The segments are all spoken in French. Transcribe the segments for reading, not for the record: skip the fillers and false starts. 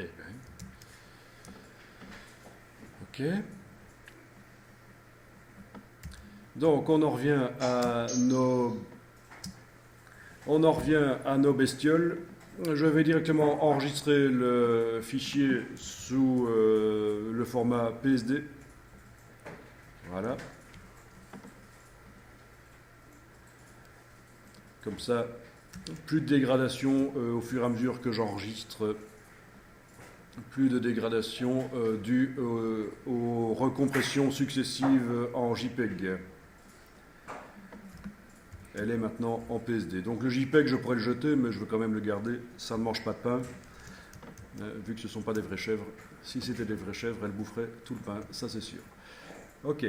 Eh bien. Ok. Donc on en revient à nos bestioles. Je vais directement enregistrer le fichier sous le format PSD. Voilà. Comme ça, plus de dégradation au fur et à mesure que j'enregistre. Plus de dégradation due aux recompressions successives en JPEG. Elle est maintenant en PSD. Donc le JPEG, je pourrais le jeter, mais je veux quand même le garder. Ça ne mange pas de pain, vu que ce ne sont pas des vraies chèvres. Si c'était des vraies chèvres, elles boufferaient tout le pain, ça c'est sûr. Ok.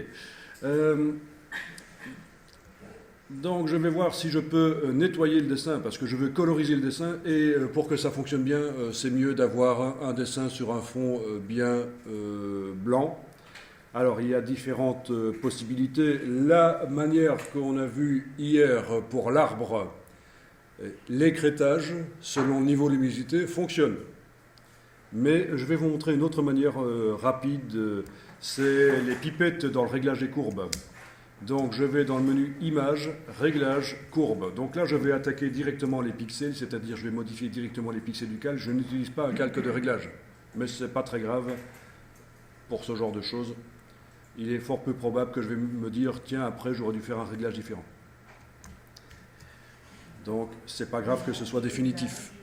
Donc je vais voir si je peux nettoyer le dessin, parce que je veux coloriser le dessin, et pour que ça fonctionne bien, c'est mieux d'avoir un dessin sur un fond bien blanc. Alors il y a différentes possibilités. La manière qu'on a vue hier pour l'arbre, l'écrêtage, selon le niveau de luminosité, fonctionne. Mais je vais vous montrer une autre manière rapide, c'est les pipettes dans le réglage des courbes. Donc je vais dans le menu Images, Réglages, Courbes. Donc là je vais attaquer directement les pixels, c'est-à-dire je vais modifier directement les pixels du calque. Je n'utilise pas un calque de réglage, mais ce n'est pas très grave pour ce genre de choses. Il est fort peu probable que je vais me dire tiens après j'aurais dû faire un réglage différent. Donc c'est pas grave que ce soit définitif.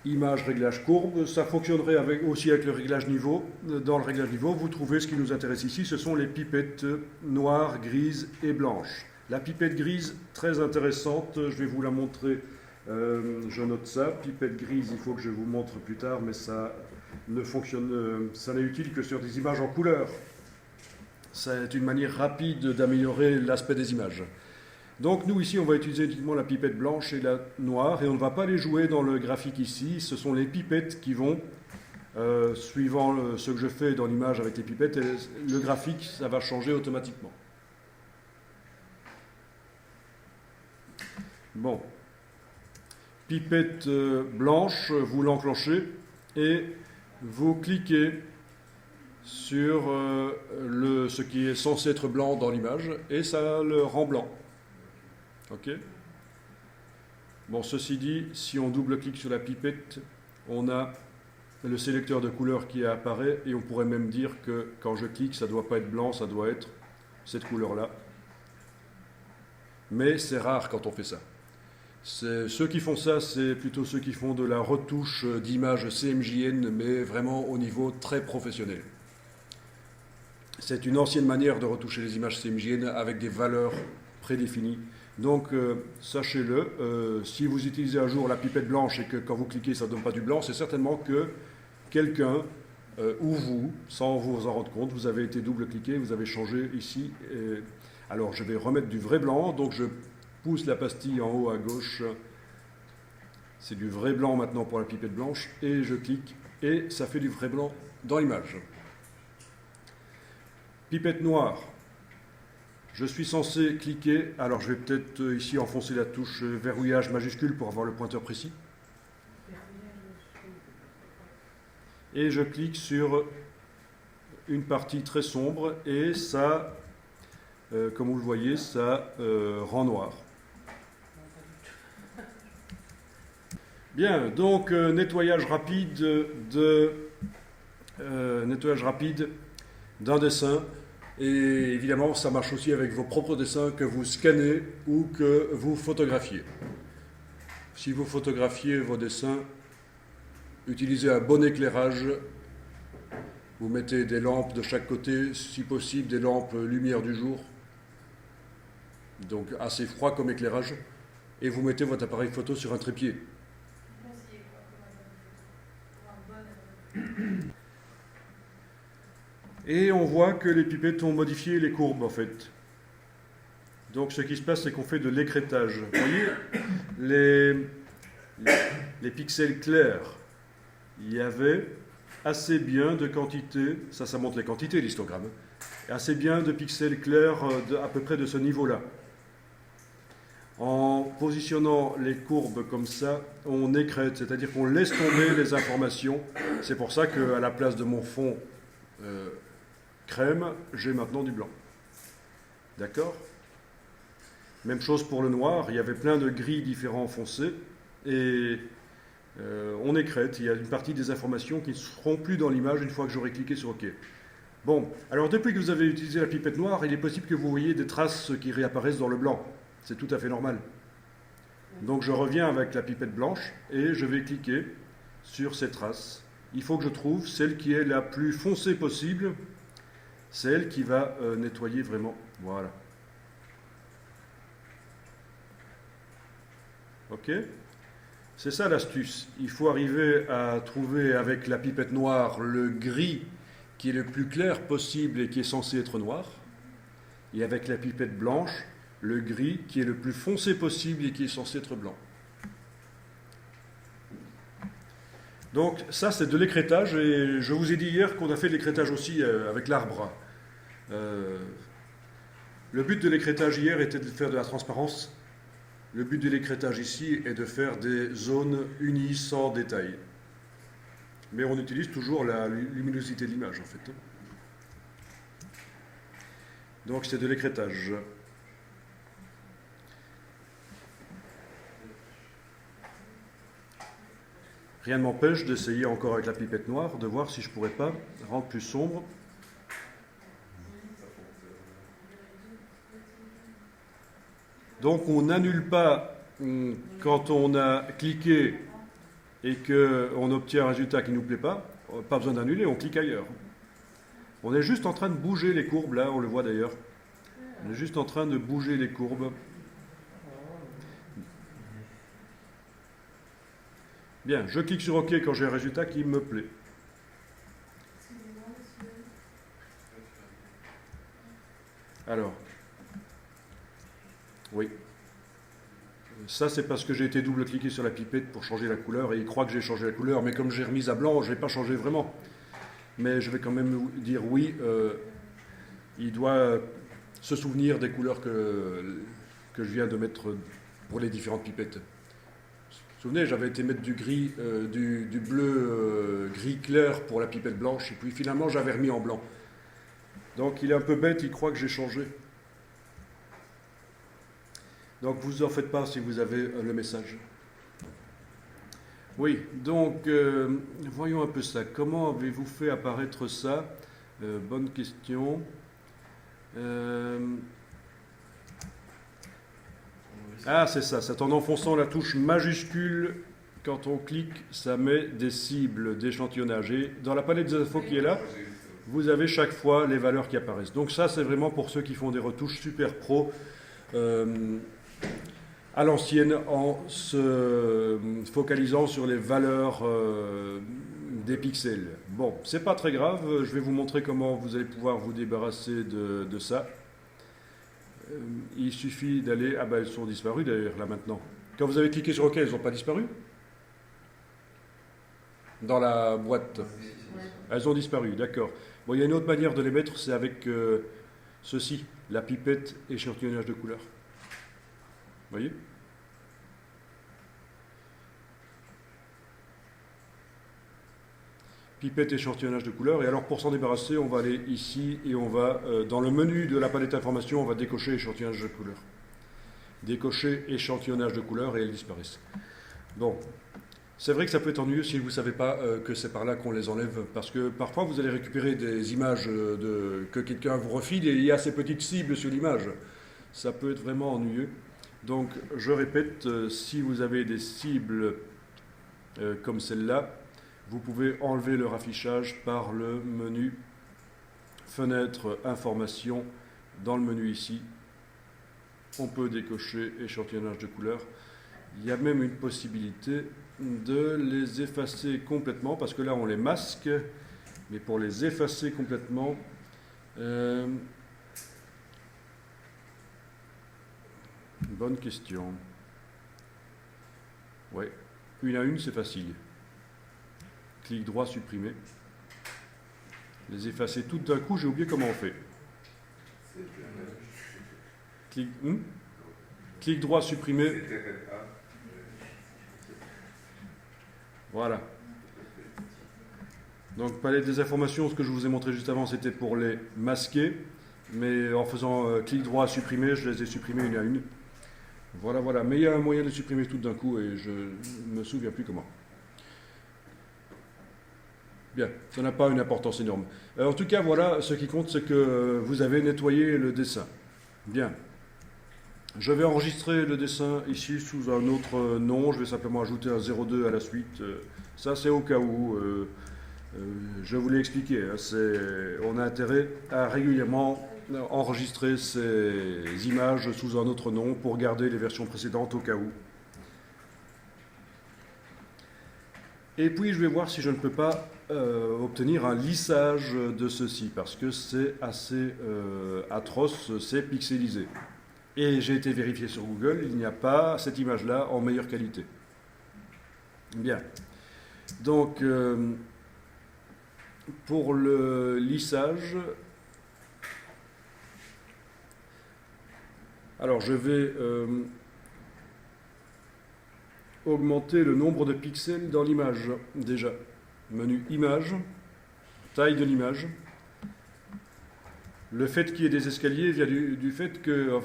Image, réglage, courbe, ça fonctionnerait aussi avec le réglage niveau. Dans le réglage niveau, vous trouvez ce qui nous intéresse ici, ce sont les pipettes noires, grises et blanches. La pipette grise, très intéressante, je vais vous la montrer, je note ça. Pipette grise, il faut que je vous montre plus tard, mais ça ne fonctionne, ça n'est utile que sur des images en couleur. C'est une manière rapide d'améliorer l'aspect des images. Donc nous ici on va utiliser uniquement la pipette blanche et la noire et on ne va pas les jouer dans le graphique ici, ce sont les pipettes qui vont, suivant ce que je fais dans l'image avec les pipettes, le graphique ça va changer automatiquement. Bon, pipette blanche, vous l'enclenchez et vous cliquez sur ce qui est censé être blanc dans l'image et ça le rend blanc. Ok. Bon, ceci dit, si on double-clique sur la pipette, on a le sélecteur de couleurs qui apparaît et on pourrait même dire que quand je clique, ça ne doit pas être blanc, ça doit être cette couleur-là. Mais c'est rare quand on fait ça. Ceux qui font ça, c'est plutôt ceux qui font de la retouche d'images CMJN, mais vraiment au niveau très professionnel. C'est une ancienne manière de retoucher les images CMJN avec des valeurs prédéfinies. Donc, sachez-le, si vous utilisez un jour la pipette blanche et que quand vous cliquez, ça ne donne pas du blanc, c'est certainement que quelqu'un, ou vous, sans vous en rendre compte, vous avez été double-cliqué, vous avez changé ici. Alors, je vais remettre du vrai blanc, donc je pousse la pastille en haut à gauche. C'est du vrai blanc maintenant pour la pipette blanche, et je clique, et ça fait du vrai blanc dans l'image. Pipette noire. Je suis censé cliquer, alors je vais peut-être ici enfoncer la touche verrouillage majuscule pour avoir le pointeur précis. Et je clique sur une partie très sombre et ça, comme vous le voyez, ça rend noir. Bien, donc nettoyage rapide d'un dessin. Et évidemment, ça marche aussi avec vos propres dessins que vous scannez ou que vous photographiez. Si vous photographiez vos dessins, utilisez un bon éclairage. Vous mettez des lampes de chaque côté, si possible des lampes lumière du jour, donc assez froid comme éclairage, et vous mettez votre appareil photo sur un trépied. Et on voit que les pipettes ont modifié les courbes en fait. Donc ce qui se passe, c'est qu'on fait de l'écrêtage. Vous voyez, les pixels clairs, il y avait assez bien de quantité, ça montre les quantités l'histogramme, assez bien de pixels clairs à peu près de ce niveau-là. En positionnant les courbes comme ça, on écrète, c'est-à-dire qu'on laisse tomber les informations. C'est pour ça qu'à la place de mon fond crème, j'ai maintenant du blanc. D'accord? Même chose pour le noir, il y avait plein de gris différents foncés, et on écrète. Il y a une partie des informations qui ne seront plus dans l'image une fois que j'aurai cliqué sur OK. Bon, alors depuis que vous avez utilisé la pipette noire, il est possible que vous voyez des traces qui réapparaissent dans le blanc. C'est tout à fait normal. Donc je reviens avec la pipette blanche et je vais cliquer sur ces traces. Il faut que je trouve celle qui est la plus foncée possible, celle qui va nettoyer vraiment. Voilà. OK? C'est ça l'astuce. Il faut arriver à trouver avec la pipette noire le gris qui est le plus clair possible et qui est censé être noir, et avec la pipette blanche, le gris qui est le plus foncé possible et qui est censé être blanc. Donc ça c'est de l'écrêtage, et je vous ai dit hier qu'on a fait de l'écrêtage aussi avec l'arbre. Le but de l'écrêtage hier était de faire de la transparence. Le but de l'écrêtage ici est de faire des zones unies sans détail. Mais on utilise toujours la luminosité de l'image en fait. Donc c'est de l'écrêtage. Rien ne m'empêche d'essayer encore avec la pipette noire, de voir si je ne pourrais pas rendre plus sombre. Donc on n'annule pas quand on a cliqué et qu'on obtient un résultat qui ne nous plaît pas besoin d'annuler, on clique ailleurs. On est juste en train de bouger les courbes, là, on le voit d'ailleurs. On est juste en train de bouger les courbes. Bien, je clique sur OK quand j'ai un résultat qui me plaît. Alors, oui. Ça, c'est parce que j'ai été double-cliqué sur la pipette pour changer la couleur, et il croit que j'ai changé la couleur, mais comme j'ai remis à blanc, je n'ai pas changé vraiment. Mais je vais quand même dire oui, il doit se souvenir des couleurs que je viens de mettre pour les différentes pipettes. Vous vous souvenez, j'avais été mettre du gris, du bleu gris clair pour la pipette blanche, et puis finalement j'avais remis en blanc. Donc il est un peu bête, il croit que j'ai changé. Donc vous en faites pas si vous avez le message. Oui, donc voyons un peu ça. Comment avez-vous fait apparaître ça? Bonne question. Ah, c'est ça, c'est en enfonçant la touche majuscule. Quand on clique, ça met des cibles d'échantillonnage. Et dans la palette des infos qui est là, vous avez chaque fois les valeurs qui apparaissent. Donc ça, c'est vraiment pour ceux qui font des retouches super pro. À l'ancienne, en se focalisant sur les valeurs des pixels. Bon, c'est pas très grave, je vais vous montrer comment vous allez pouvoir vous débarrasser de ça. Il suffit d'aller... Ah ben elles sont disparues d'ailleurs là maintenant. Quand vous avez cliqué sur OK, elles n'ont pas disparu? Dans la boîte. Elles ont disparu, d'accord. Bon, il y a une autre manière de les mettre, c'est avec ceci, la pipette échantillonnage de couleurs. Vous voyez? Pipette échantillonnage de couleurs. Et alors pour s'en débarrasser, on va aller ici et on va, dans le menu de la palette d'informations, on va décocher échantillonnage de couleurs. Décocher échantillonnage de couleurs et elles disparaissent. Bon, c'est vrai que ça peut être ennuyeux si vous ne savez pas que c'est par là qu'on les enlève, parce que parfois vous allez récupérer des images que quelqu'un vous refile et il y a ces petites cibles sur l'image. Ça peut être vraiment ennuyeux. Donc, je répète, si vous avez des cibles comme celle-là, vous pouvez enlever leur affichage par le menu Fenêtre Information. Dans le menu ici, on peut décocher échantillonnage de couleurs. Il y a même une possibilité de les effacer complètement, parce que là, on les masque. Mais pour les effacer complètement... bonne question. Oui, une à une, c'est facile. Clic droit, supprimer. Les effacer tout d'un coup, j'ai oublié comment on fait. Clic... clic droit, supprimer. Voilà. Donc, palette des informations, ce que je vous ai montré juste avant, c'était pour les masquer. Mais en faisant clic droit, supprimer, je les ai supprimés une à une. Voilà, voilà. Mais il y a un moyen de supprimer tout d'un coup et je ne me souviens plus comment. Bien, ça n'a pas une importance énorme. En tout cas, voilà, ce qui compte, c'est que vous avez nettoyé le dessin. Bien. Je vais enregistrer le dessin ici sous un autre nom. Je vais simplement ajouter un 02 à la suite. Ça, c'est au cas où. Je vous l'ai expliqué. On a intérêt à régulièrement enregistrer ces images sous un autre nom pour garder les versions précédentes au cas où. Et puis, je vais voir si je ne peux pas obtenir un lissage de ceci, parce que c'est assez atroce, c'est pixelisé. Et j'ai été vérifié sur Google, il n'y a pas cette image-là en meilleure qualité. Bien. Donc, pour le lissage, alors je vais augmenter le nombre de pixels dans l'image, déjà. Menu Image, taille de l'image. Le fait qu'il y ait des escaliers vient du fait que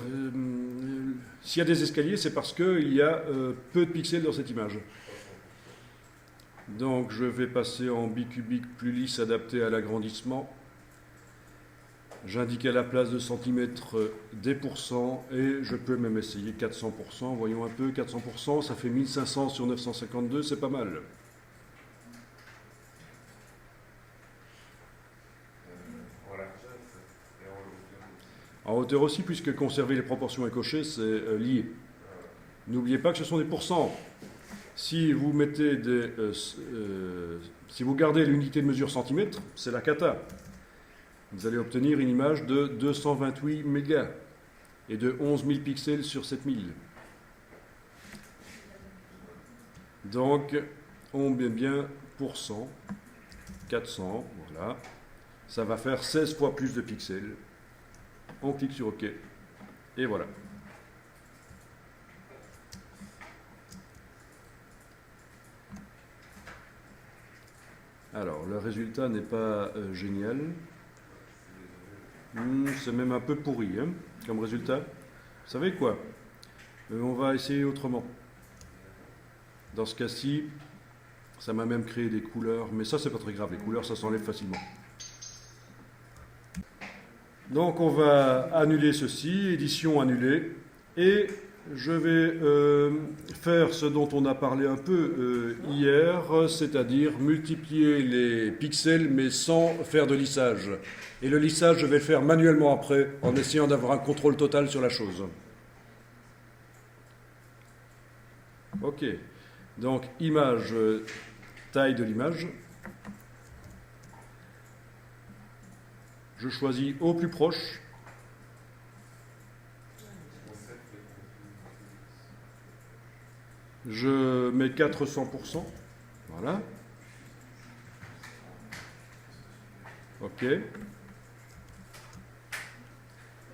s'il y a des escaliers, c'est parce qu'il y a peu de pixels dans cette image. Donc je vais passer en bicubique plus lisse adapté à l'agrandissement. J'indique à la place de centimètres des pourcents et je peux même essayer 400%. Voyons un peu, 400%, ça fait 1500 sur 952, c'est pas mal. En hauteur aussi, puisque conserver les proportions et cocher, c'est lié. N'oubliez pas que ce sont des pourcents. Si vous mettez si vous gardez l'unité de mesure centimètres, c'est la cata. Vous allez obtenir une image de 228 mégas et de 11 000 pixels sur 7000. Donc, on met bien pourcent, 400, voilà. Ça va faire 16 fois plus de pixels. On clique sur OK. Et voilà. Alors, le résultat n'est pas génial. C'est même un peu pourri, hein, comme résultat. Vous savez quoi? On va essayer autrement. Dans ce cas-ci, ça m'a même créé des couleurs. Mais ça, c'est pas très grave. Les couleurs, ça s'enlève facilement. Donc on va annuler ceci, édition annulée, et je vais faire ce dont on a parlé un peu hier, c'est-à-dire multiplier les pixels mais sans faire de lissage. Et le lissage, je vais le faire manuellement après, en essayant d'avoir un contrôle total sur la chose. Ok, donc image, taille de l'image. Je choisis au plus proche. Je mets 400%. Voilà. OK.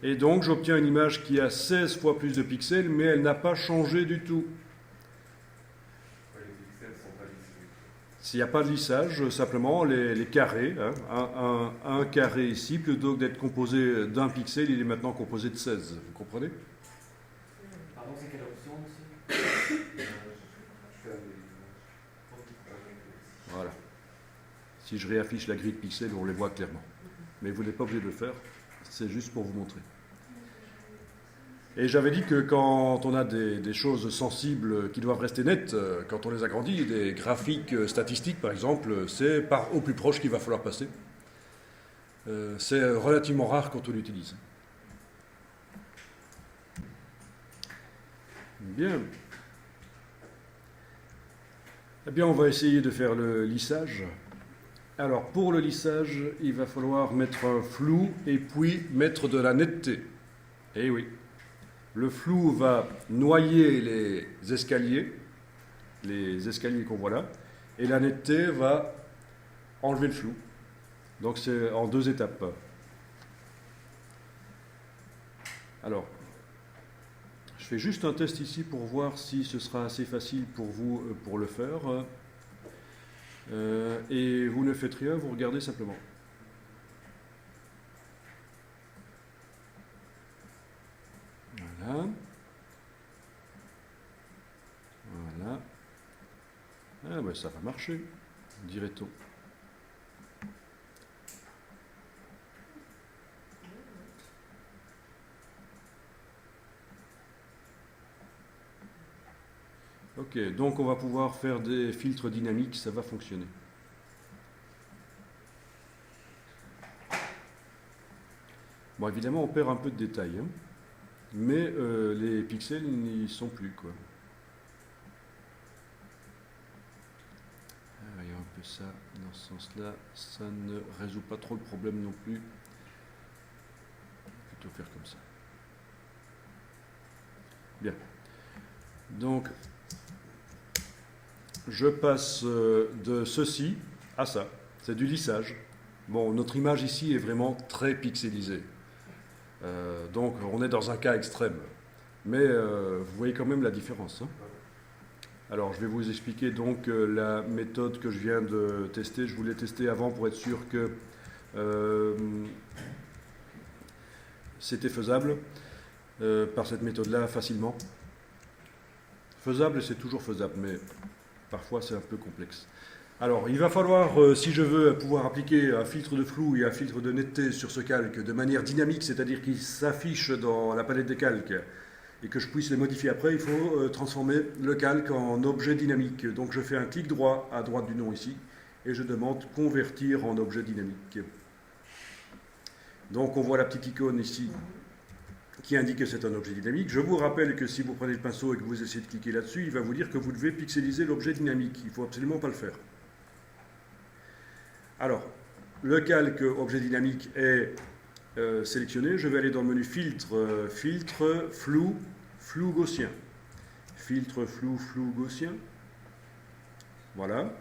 Et donc, j'obtiens une image qui a 16 fois plus de pixels, mais elle n'a pas changé du tout. S'il n'y a pas de lissage, simplement les carrés, hein, un carré ici, plutôt que d'être composé d'un pixel, il est maintenant composé de 16. Vous comprenez? Pardon, c'est quelle option aussi? Voilà. Si je réaffiche la grille de pixels, on les voit clairement. Mais vous n'êtes pas obligé de le faire, c'est juste pour vous montrer. Et j'avais dit que quand on a des choses sensibles qui doivent rester nettes, quand on les agrandit, des graphiques statistiques par exemple, c'est par au plus proche qu'il va falloir passer. C'est relativement rare quand on l'utilise. Bien. Eh bien, on va essayer de faire le lissage. Alors, pour le lissage, il va falloir mettre un flou et puis mettre de la netteté. Eh oui. Le flou va noyer les escaliers qu'on voit là, et la netteté va enlever le flou. Donc c'est en 2 étapes. Alors, Je fais juste un test ici pour voir si ce sera assez facile pour vous pour le faire. Et vous ne faites rien, vous regardez simplement. Voilà. Voilà. Ah ben ça va marcher, dirait-on. Ok, donc on va pouvoir faire des filtres dynamiques, ça va fonctionner. Bon, évidemment, on perd un peu de détails, hein, mais les pixels n'y sont plus, quoi. Il y a un peu ça dans ce sens-là, ça ne résout pas trop le problème non plus. Plutôt faire comme ça. Bien. Donc, je passe de ceci à ça. C'est du lissage. Bon, notre image ici est vraiment très pixelisée. Donc, on est dans un cas extrême. Mais vous voyez quand même la différence, hein. Alors, je vais vous expliquer donc la méthode que je viens de tester. Je voulais tester avant pour être sûr que c'était faisable par cette méthode-là facilement. Faisable, c'est toujours faisable, mais parfois c'est un peu complexe. Alors, il va falloir, si je veux pouvoir appliquer un filtre de flou et un filtre de netteté sur ce calque de manière dynamique, c'est-à-dire qu'il s'affiche dans la palette des calques, et que je puisse les modifier après, il faut transformer le calque en objet dynamique. Donc je fais un clic droit à droite du nom ici, et je demande convertir en objet dynamique. Donc on voit la petite icône ici qui indique que c'est un objet dynamique. Je vous rappelle que si vous prenez le pinceau et que vous essayez de cliquer là-dessus, il va vous dire que vous devez pixeliser l'objet dynamique. Il ne faut absolument pas le faire. Alors, le calque objet dynamique est sélectionné. Je vais aller dans le menu filtre, filtre, flou, flou gaussien. Filtre, flou, flou gaussien. Voilà.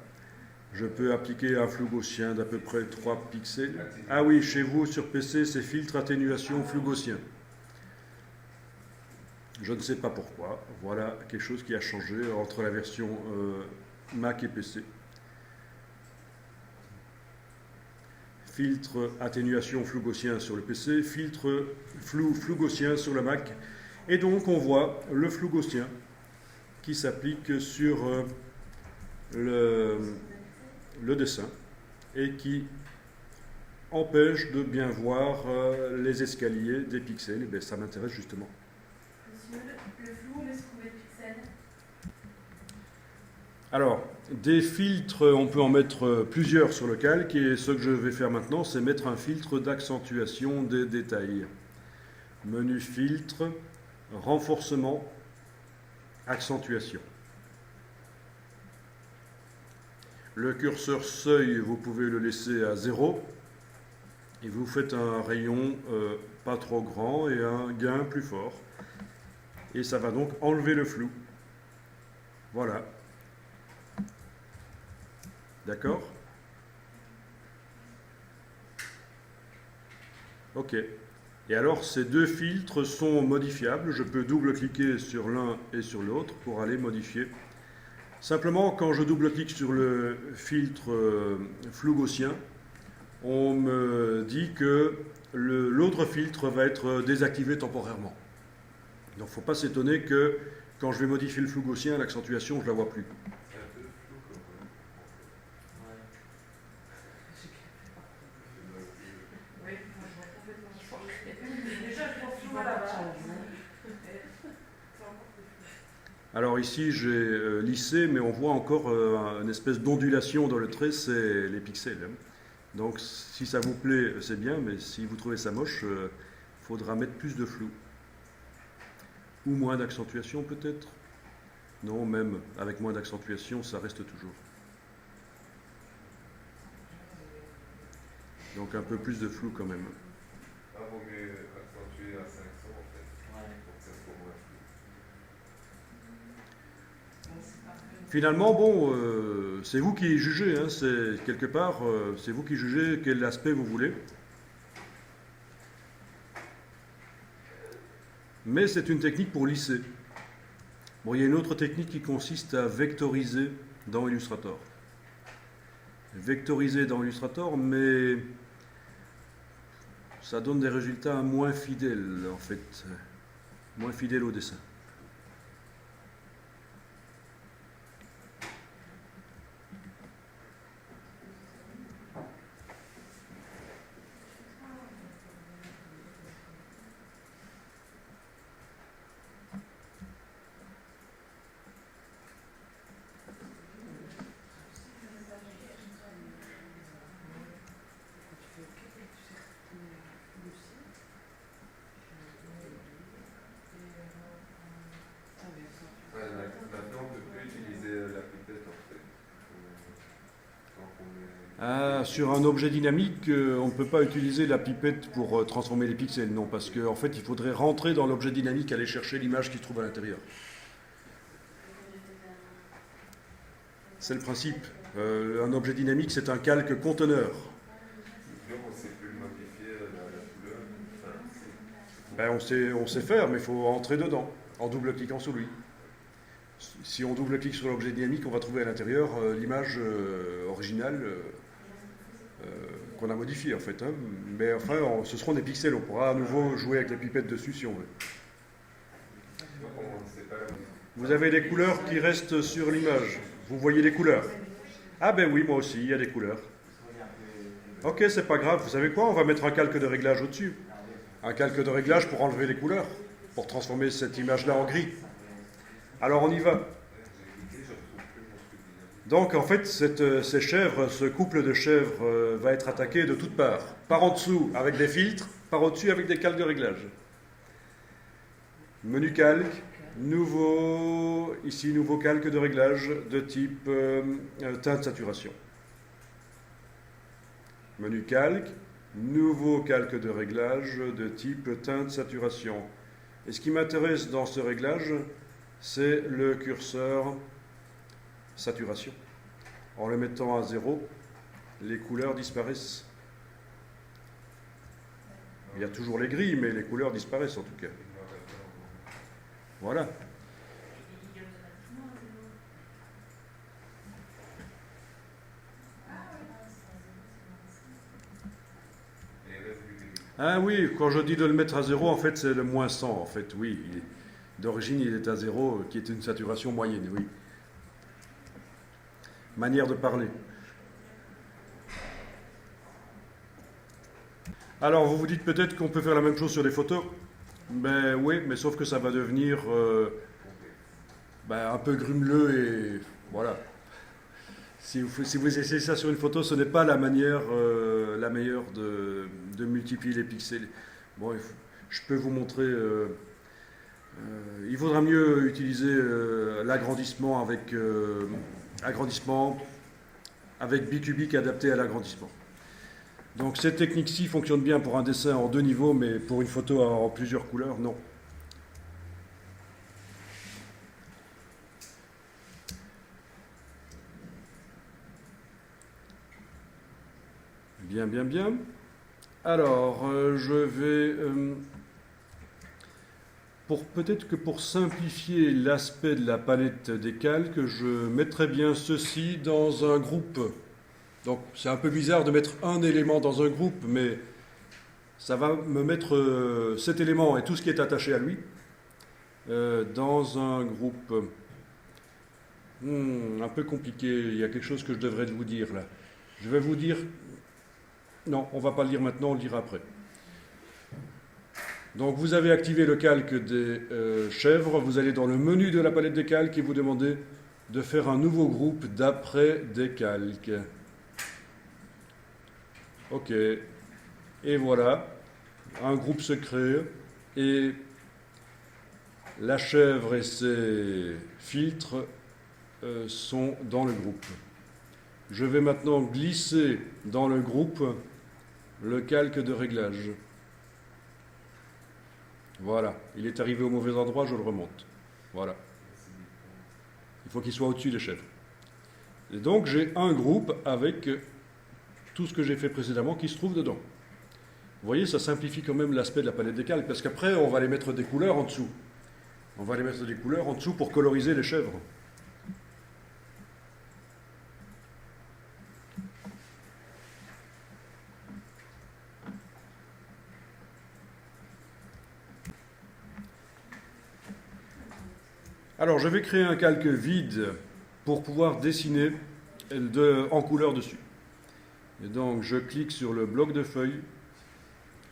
Je peux appliquer un flou gaussien d'à peu près 3 pixels. Ah oui, chez vous, sur PC, c'est filtre, atténuation, flou gaussien. Je ne sais pas pourquoi. Voilà quelque chose qui a changé entre la version Mac et PC. Filtre, atténuation, flou gaussien sur le PC. Filtre, flou, flou gaussien sur le Mac. Et donc, on voit le flou gaussien qui s'applique sur le dessin et qui empêche de bien voir les escaliers des pixels. Et bien, ça m'intéresse justement. Monsieur, le flou, laisse trouver le pixel. Alors, des filtres, on peut en mettre plusieurs sur le calque, et ce que je vais faire maintenant, c'est mettre un filtre d'accentuation des détails. Menu filtre, renforcement, accentuation. Le curseur seuil, vous pouvez le laisser à 0, et vous faites un rayon pas trop grand et un gain plus fort. Et ça va donc enlever le flou. Voilà. D'accord? Ok. Et alors, ces deux filtres sont modifiables. Je peux double-cliquer sur l'un et sur l'autre pour aller modifier. Simplement, quand je double-clique sur le filtre flou gaussien, on me dit que l'autre filtre va être désactivé temporairement. Donc, il ne faut pas s'étonner que quand je vais modifier le flou gaussien, l'accentuation, je ne la vois plus. Alors ici, j'ai lissé, mais on voit encore une espèce d'ondulation dans le trait, c'est les pixels. Donc si ça vous plaît, c'est bien, mais si vous trouvez ça moche, il faudra mettre plus de flou. Ou moins d'accentuation peut-être. Non, même avec moins d'accentuation, ça reste toujours. Donc un peu plus de flou quand même. Ah, vaut mieux accentuer à 500 en fait, pour que ça soit moins flou. Finalement, bon, c'est vous qui jugez, hein, c'est quelque part, c'est vous qui jugez quel aspect vous voulez. Mais c'est une technique pour lisser. Bon, il y a une autre technique qui consiste à vectoriser dans Illustrator. Vectoriser dans Illustrator, mais ça donne des résultats moins fidèles, en fait, moins fidèles au dessin. Ouais, maintenant, on ne peut plus utiliser la pipette en fait. Quand on est... Sur un objet dynamique, on ne peut pas utiliser la pipette pour transformer les pixels, non, parce qu'en fait, il faudrait rentrer dans l'objet dynamique, aller chercher l'image qui se trouve à l'intérieur. C'est le principe. Un objet dynamique, c'est un calque conteneur. Donc on ne sait plus modifier la couleur. Enfin, Ben, on sait faire, mais il faut entrer dedans, en double-cliquant sur lui. Si on double-clique sur l'objet dynamique, on va trouver à l'intérieur l'image originale qu'on a modifiée, en fait. Hein. Mais enfin, ce seront des pixels. On pourra à nouveau jouer avec la pipette dessus si on veut. donc on ne sait pas. Vous avez des couleurs qui restent sur l'image. Vous voyez des couleurs. Ah ben oui, moi aussi, il y a des couleurs. Ok, c'est pas grave. Vous savez quoi? On va mettre un calque de réglage au-dessus. Un calque de réglage pour enlever les couleurs, pour transformer cette image-là en gris. Alors on y va. Donc en fait, ces chèvres, ce couple de chèvres va être attaqué de toutes parts. Par en dessous avec des filtres, par au-dessus avec des calques de réglage. Menu calque, ici nouveau calque de réglage de type teinte saturation. Menu calque, nouveau calque de réglage de type teinte saturation. Et ce qui m'intéresse dans ce réglage, c'est le curseur saturation. En le mettant à 0, les couleurs disparaissent. Il y a toujours les gris, mais les couleurs disparaissent en tout cas. Voilà. Ah oui, quand je dis de le mettre à 0, en fait, c'est le moins 100. En fait, oui. D'origine, il est à 0, qui est une saturation moyenne, oui. Manière de parler. Alors, vous vous dites peut-être qu'on peut faire la même chose sur les photos. Ben oui, mais sauf que ça va devenir un peu grumeleux et voilà. Si vous essayez ça sur une photo, ce n'est pas la meilleure de multiplier les pixels. Bon, je peux vous montrer. Il vaudra mieux utiliser l'agrandissement avec bicubique adapté à l'agrandissement. Donc cette technique-ci fonctionne bien pour un dessin en 2 niveaux, mais pour une photo en plusieurs couleurs, non. Bien, bien, bien. Alors, je vais... peut-être que pour simplifier l'aspect de la palette des calques, je mettrai bien ceci dans un groupe. Donc c'est un peu bizarre de mettre un élément dans un groupe, mais ça va me mettre cet élément et tout ce qui est attaché à lui dans un groupe. Un peu compliqué, il y a quelque chose que je devrais vous dire là. Je vais vous dire... Non, on ne va pas le lire maintenant, on le dira après. Donc vous avez activé le calque des chèvres, vous allez dans le menu de la palette des calques et vous demandez de faire un nouveau groupe d'après des calques. Ok, et voilà, un groupe se crée et la chèvre et ses filtres sont dans le groupe. Je vais maintenant glisser dans le groupe le calque de réglage. Voilà, il est arrivé au mauvais endroit, je le remonte. Voilà. Il faut qu'il soit au-dessus des chèvres. Et donc j'ai un groupe avec tout ce que j'ai fait précédemment qui se trouve dedans. Vous voyez, ça simplifie quand même l'aspect de la palette des calques, parce qu'après, on va aller mettre des couleurs en dessous. On va aller mettre des couleurs en dessous pour coloriser les chèvres. Alors, je vais créer un calque vide pour pouvoir dessiner en couleur dessus. Et donc, je clique sur le bloc de feuilles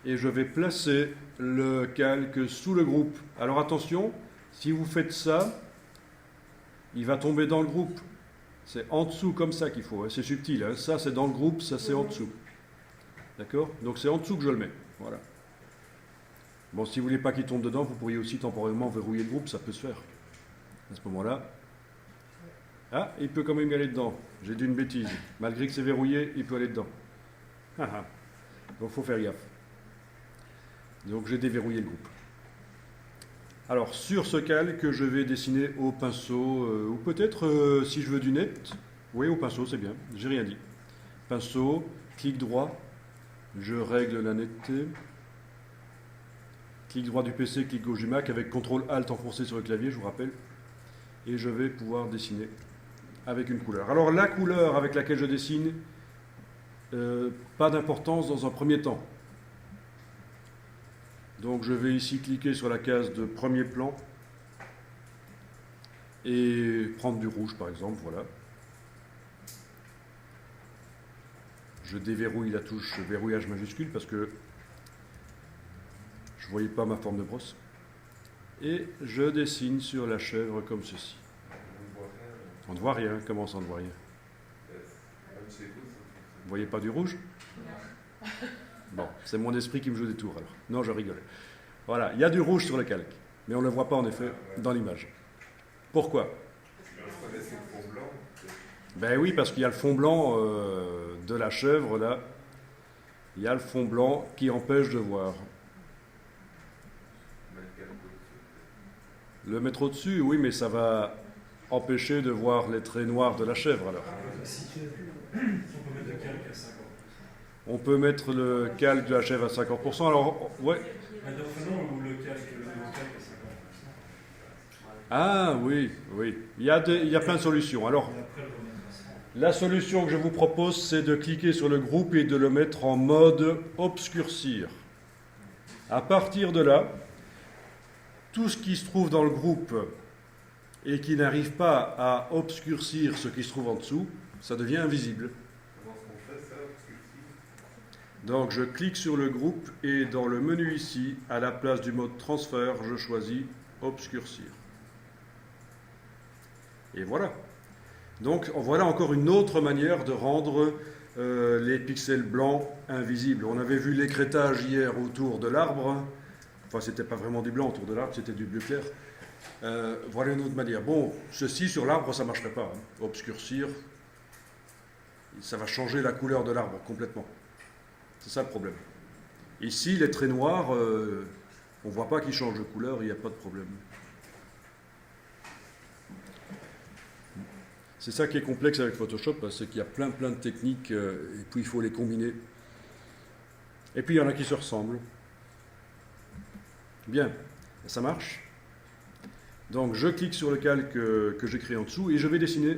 et je vais placer le calque sous le groupe. Alors attention, si vous faites ça, il va tomber dans le groupe. C'est en dessous comme ça qu'il faut, hein. C'est subtil, hein. Ça c'est dans le groupe, ça c'est en dessous. D'accord? Donc c'est en dessous que je le mets. Voilà. Bon, si vous ne voulez pas qu'il tombe dedans, vous pourriez aussi temporairement verrouiller le groupe, ça peut se faire. À ce moment-là. Ah, il peut quand même y aller dedans. J'ai dit une bêtise. Malgré que c'est verrouillé, il peut aller dedans. Donc il faut faire gaffe. Donc j'ai déverrouillé le groupe. Alors sur ce calque, je vais dessiner au pinceau, ou peut-être si je veux du net, oui au pinceau c'est bien, j'ai rien dit. Pinceau, clic droit, je règle la netteté. Clic droit du PC, clic gauche du Mac, avec CTRL ALT enfoncé sur le clavier, je vous rappelle. Et je vais pouvoir dessiner avec une couleur. Alors la couleur avec laquelle je dessine, pas d'importance dans un premier temps. Donc je vais ici cliquer sur la case de premier plan et prendre du rouge par exemple, voilà. Je déverrouille la touche verrouillage majuscule parce que je ne voyais pas ma forme de brosse. Et je dessine sur la chèvre comme ceci. On ne voit rien, comment ça on ne voit rien? Vous ne voyez pas du rouge? Bon, c'est mon esprit qui me joue des tours alors. Non, je rigole. Voilà, il y a du rouge sur le calque, mais on ne le voit pas en effet dans l'image. Pourquoi? Ben oui, parce qu'il y a le fond blanc de la chèvre là. Il y a le fond blanc qui empêche de voir. Le mettre au-dessus, oui, mais ça va empêcher de voir les traits noirs de la chèvre alors. On peut mettre le calque de la chèvre à 50%. Alors, ouais. Ah oui, oui. Il y a plein de solutions. Alors, la solution que je vous propose, c'est de cliquer sur le groupe et de le mettre en mode obscurcir. À partir de là, tout ce qui se trouve dans le groupe et qui n'arrive pas à obscurcir ce qui se trouve en dessous, ça devient invisible. Donc je clique sur le groupe et dans le menu ici, à la place du mode transfert, je choisis obscurcir. Et voilà. Donc voilà encore une autre manière de rendre les pixels blancs invisibles. On avait vu l'écrêtage hier autour de l'arbre. Enfin, c'était pas vraiment du blanc autour de l'arbre, c'était du bleu clair. Voilà une autre manière. Bon, ceci sur l'arbre, ça ne marcherait pas. Hein. Obscurcir, ça va changer la couleur de l'arbre complètement. C'est ça le problème. Ici, les traits noirs, on ne voit pas qu'ils changent de couleur, il n'y a pas de problème. C'est ça qui est complexe avec Photoshop, c'est qu'il y a plein de techniques, et puis il faut les combiner. Et puis il y en a qui se ressemblent. Bien, ça marche. Donc je clique sur le calque que j'ai créé en dessous et je vais dessiner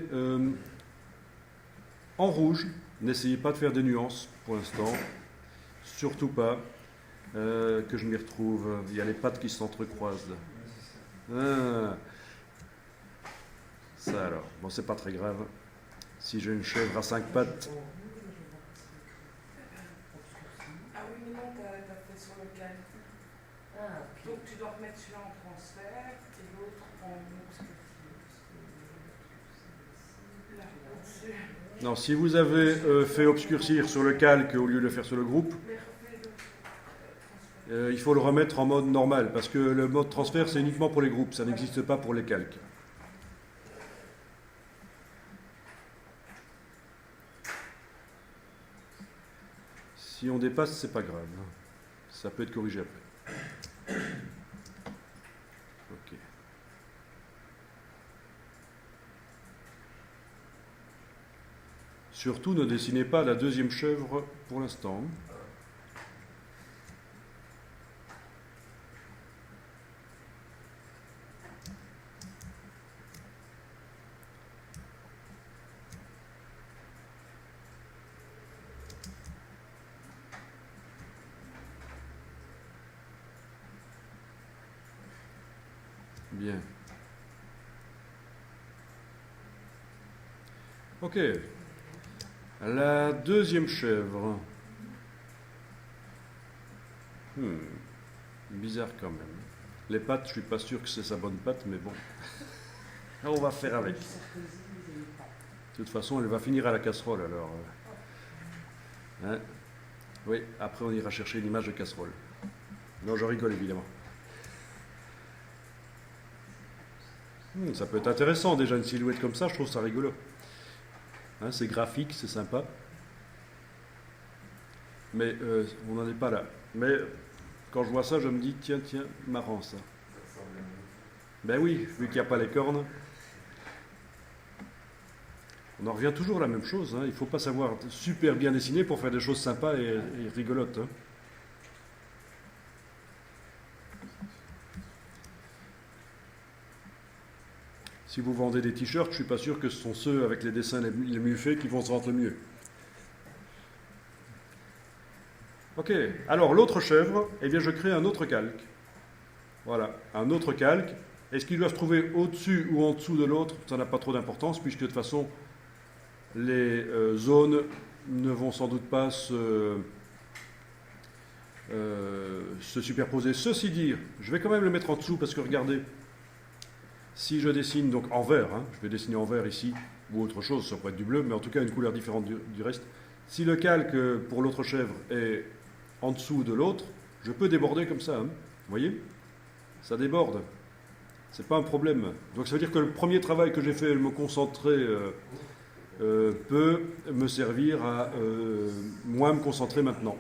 en rouge. N'essayez pas de faire des nuances pour l'instant. Surtout pas que je m'y retrouve. Il y a les pattes qui s'entrecroisent là. Ça alors, bon c'est pas très grave. Si j'ai une chèvre à 5 pattes. Ah oui, mais non, t'as fait sur le calque. Ah, okay. Donc tu dois remettre celui-là en transfert et l'autre en obscurcir. Non, si vous avez fait obscurcir sur le calque au lieu de le faire sur le groupe, il faut le remettre en mode normal, parce que le mode transfert c'est uniquement pour les groupes, ça n'existe pas pour les calques. Si on dépasse, c'est pas grave. Ça peut être corrigé après. Ok. Surtout, ne dessinez pas la deuxième chèvre pour l'instant. Bien. Ok. La deuxième chèvre. Bizarre quand même. Les pattes, je suis pas sûr que c'est sa bonne patte, mais bon. On va faire avec. De toute façon, elle va finir à la casserole, alors. Hein? Oui, après on ira chercher une image de casserole. Non, je rigole évidemment. Ça peut être intéressant déjà, une silhouette comme ça, je trouve ça rigolo. Hein, c'est graphique, c'est sympa. Mais on n'en est pas là. Mais quand je vois ça, je me dis, tiens, marrant ça. Ben oui, vu qu'il n'y a pas les cornes. On en revient toujours à la même chose. Hein. Il ne faut pas savoir super bien dessiner pour faire des choses sympas et rigolotes. Hein. Si vous vendez des t-shirts, je ne suis pas sûr que ce sont ceux avec les dessins les mieux faits qui vont se vendre le mieux. Ok, alors l'autre chèvre, eh bien je crée un autre calque. Voilà, un autre calque. Est-ce qu'il doit se trouver au-dessus ou en dessous de l'autre? Ça n'a pas trop d'importance, puisque de toute façon, les zones ne vont sans doute pas se superposer. Ceci dit, je vais quand même le mettre en dessous, parce que regardez, si je dessine donc en vert, hein, je vais dessiner en vert ici, ou autre chose, ça pourrait être du bleu, mais en tout cas une couleur différente du reste. Si le calque pour l'autre chèvre est en dessous de l'autre, je peux déborder comme ça. Hein. Vous voyez? Ça déborde. C'est pas un problème. Donc ça veut dire que le premier travail que j'ai fait, me concentrer, peut me servir à moins me concentrer maintenant.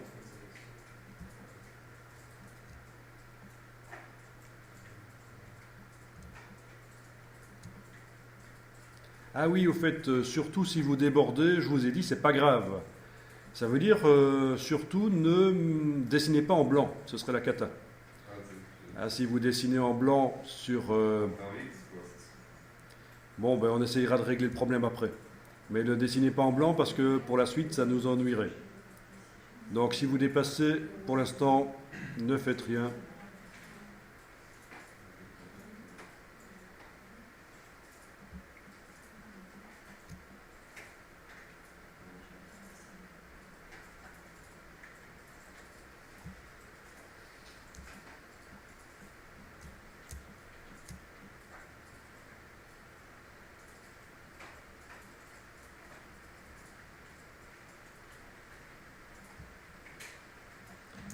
Ah oui, au fait, surtout si vous débordez, je vous ai dit, c'est pas grave. Ça veut dire, surtout, ne dessinez pas en blanc, ce serait la cata. Ah, si vous dessinez en blanc sur... Bon, ben on essayera de régler le problème après. Mais ne dessinez pas en blanc parce que pour la suite, ça nous ennuierait. Donc si vous dépassez, pour l'instant, ne faites rien.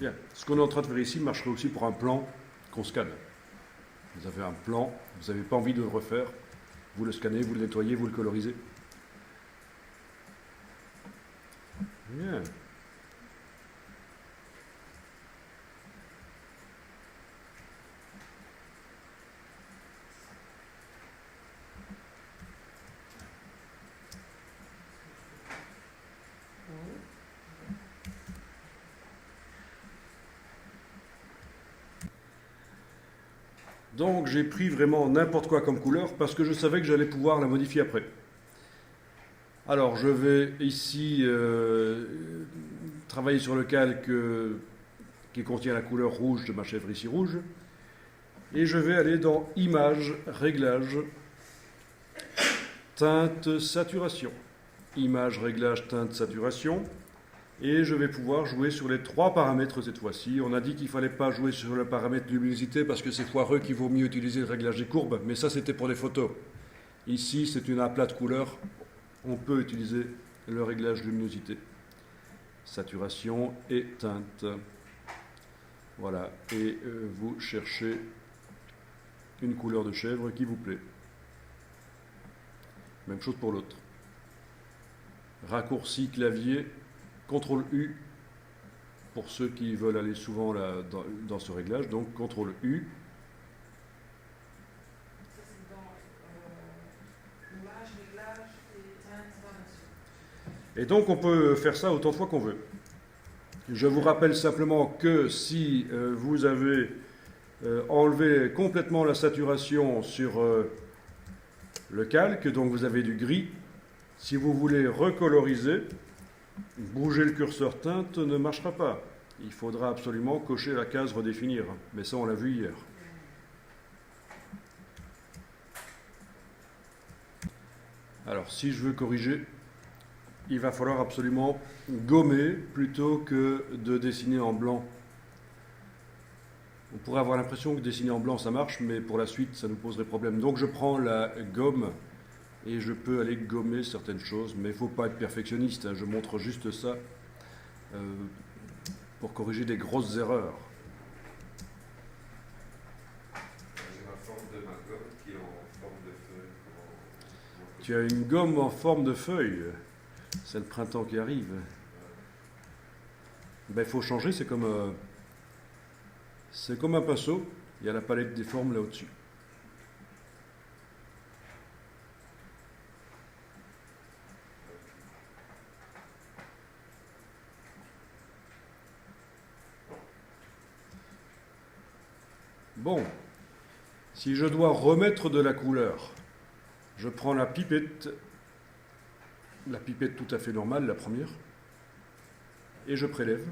Bien. Ce qu'on est en train de faire ici marcherait aussi pour un plan qu'on scanne. Vous avez un plan, vous n'avez pas envie de le refaire, vous le scannez, vous le nettoyez, vous le colorisez. Bien. Donc j'ai pris vraiment n'importe quoi comme couleur parce que je savais que j'allais pouvoir la modifier après. Alors je vais ici travailler sur le calque qui contient la couleur rouge de ma chèvre ici rouge. Et je vais aller dans Images, Réglages, Teinte, Saturation. Images, Réglages, Teinte, Saturation. Et je vais pouvoir jouer sur les 3 paramètres cette fois-ci. On a dit qu'il ne fallait pas jouer sur le paramètre de luminosité parce que c'est foireux, qu'il vaut mieux utiliser le réglage des courbes, mais ça c'était pour les photos. Ici c'est une aplat de couleur, on peut utiliser le réglage de luminosité. Saturation et teinte. Voilà, et vous cherchez une couleur de chèvre qui vous plaît. Même chose pour l'autre. Raccourci clavier. CTRL U pour ceux qui veulent aller souvent là, dans ce réglage, donc CTRL U. Ça c'est dans image, réglage et teinte. Et donc on peut faire ça autant de fois qu'on veut. Je vous rappelle simplement que si vous avez enlevé complètement la saturation sur le calque, donc vous avez du gris, si vous voulez recoloriser, bouger le curseur teinte ne marchera pas. Il faudra absolument cocher la case redéfinir. Mais ça, on l'a vu hier. Alors, si je veux corriger, il va falloir absolument gommer plutôt que de dessiner en blanc. On pourrait avoir l'impression que dessiner en blanc ça marche, mais pour la suite ça nous poserait problème. Donc je prends la gomme et je peux aller gommer certaines choses, mais il ne faut pas être perfectionniste, hein. Je montre juste ça pour corriger des grosses erreurs. J'ai la forme de ma gomme qui est en forme de feuille. Tu as une gomme en forme de feuille. C'est le printemps qui arrive. Ben, il faut changer, c'est comme un pinceau. Il y a la palette des formes là au-dessus. Bon, si je dois remettre de la couleur, je prends la pipette tout à fait normale, la première, et je prélève.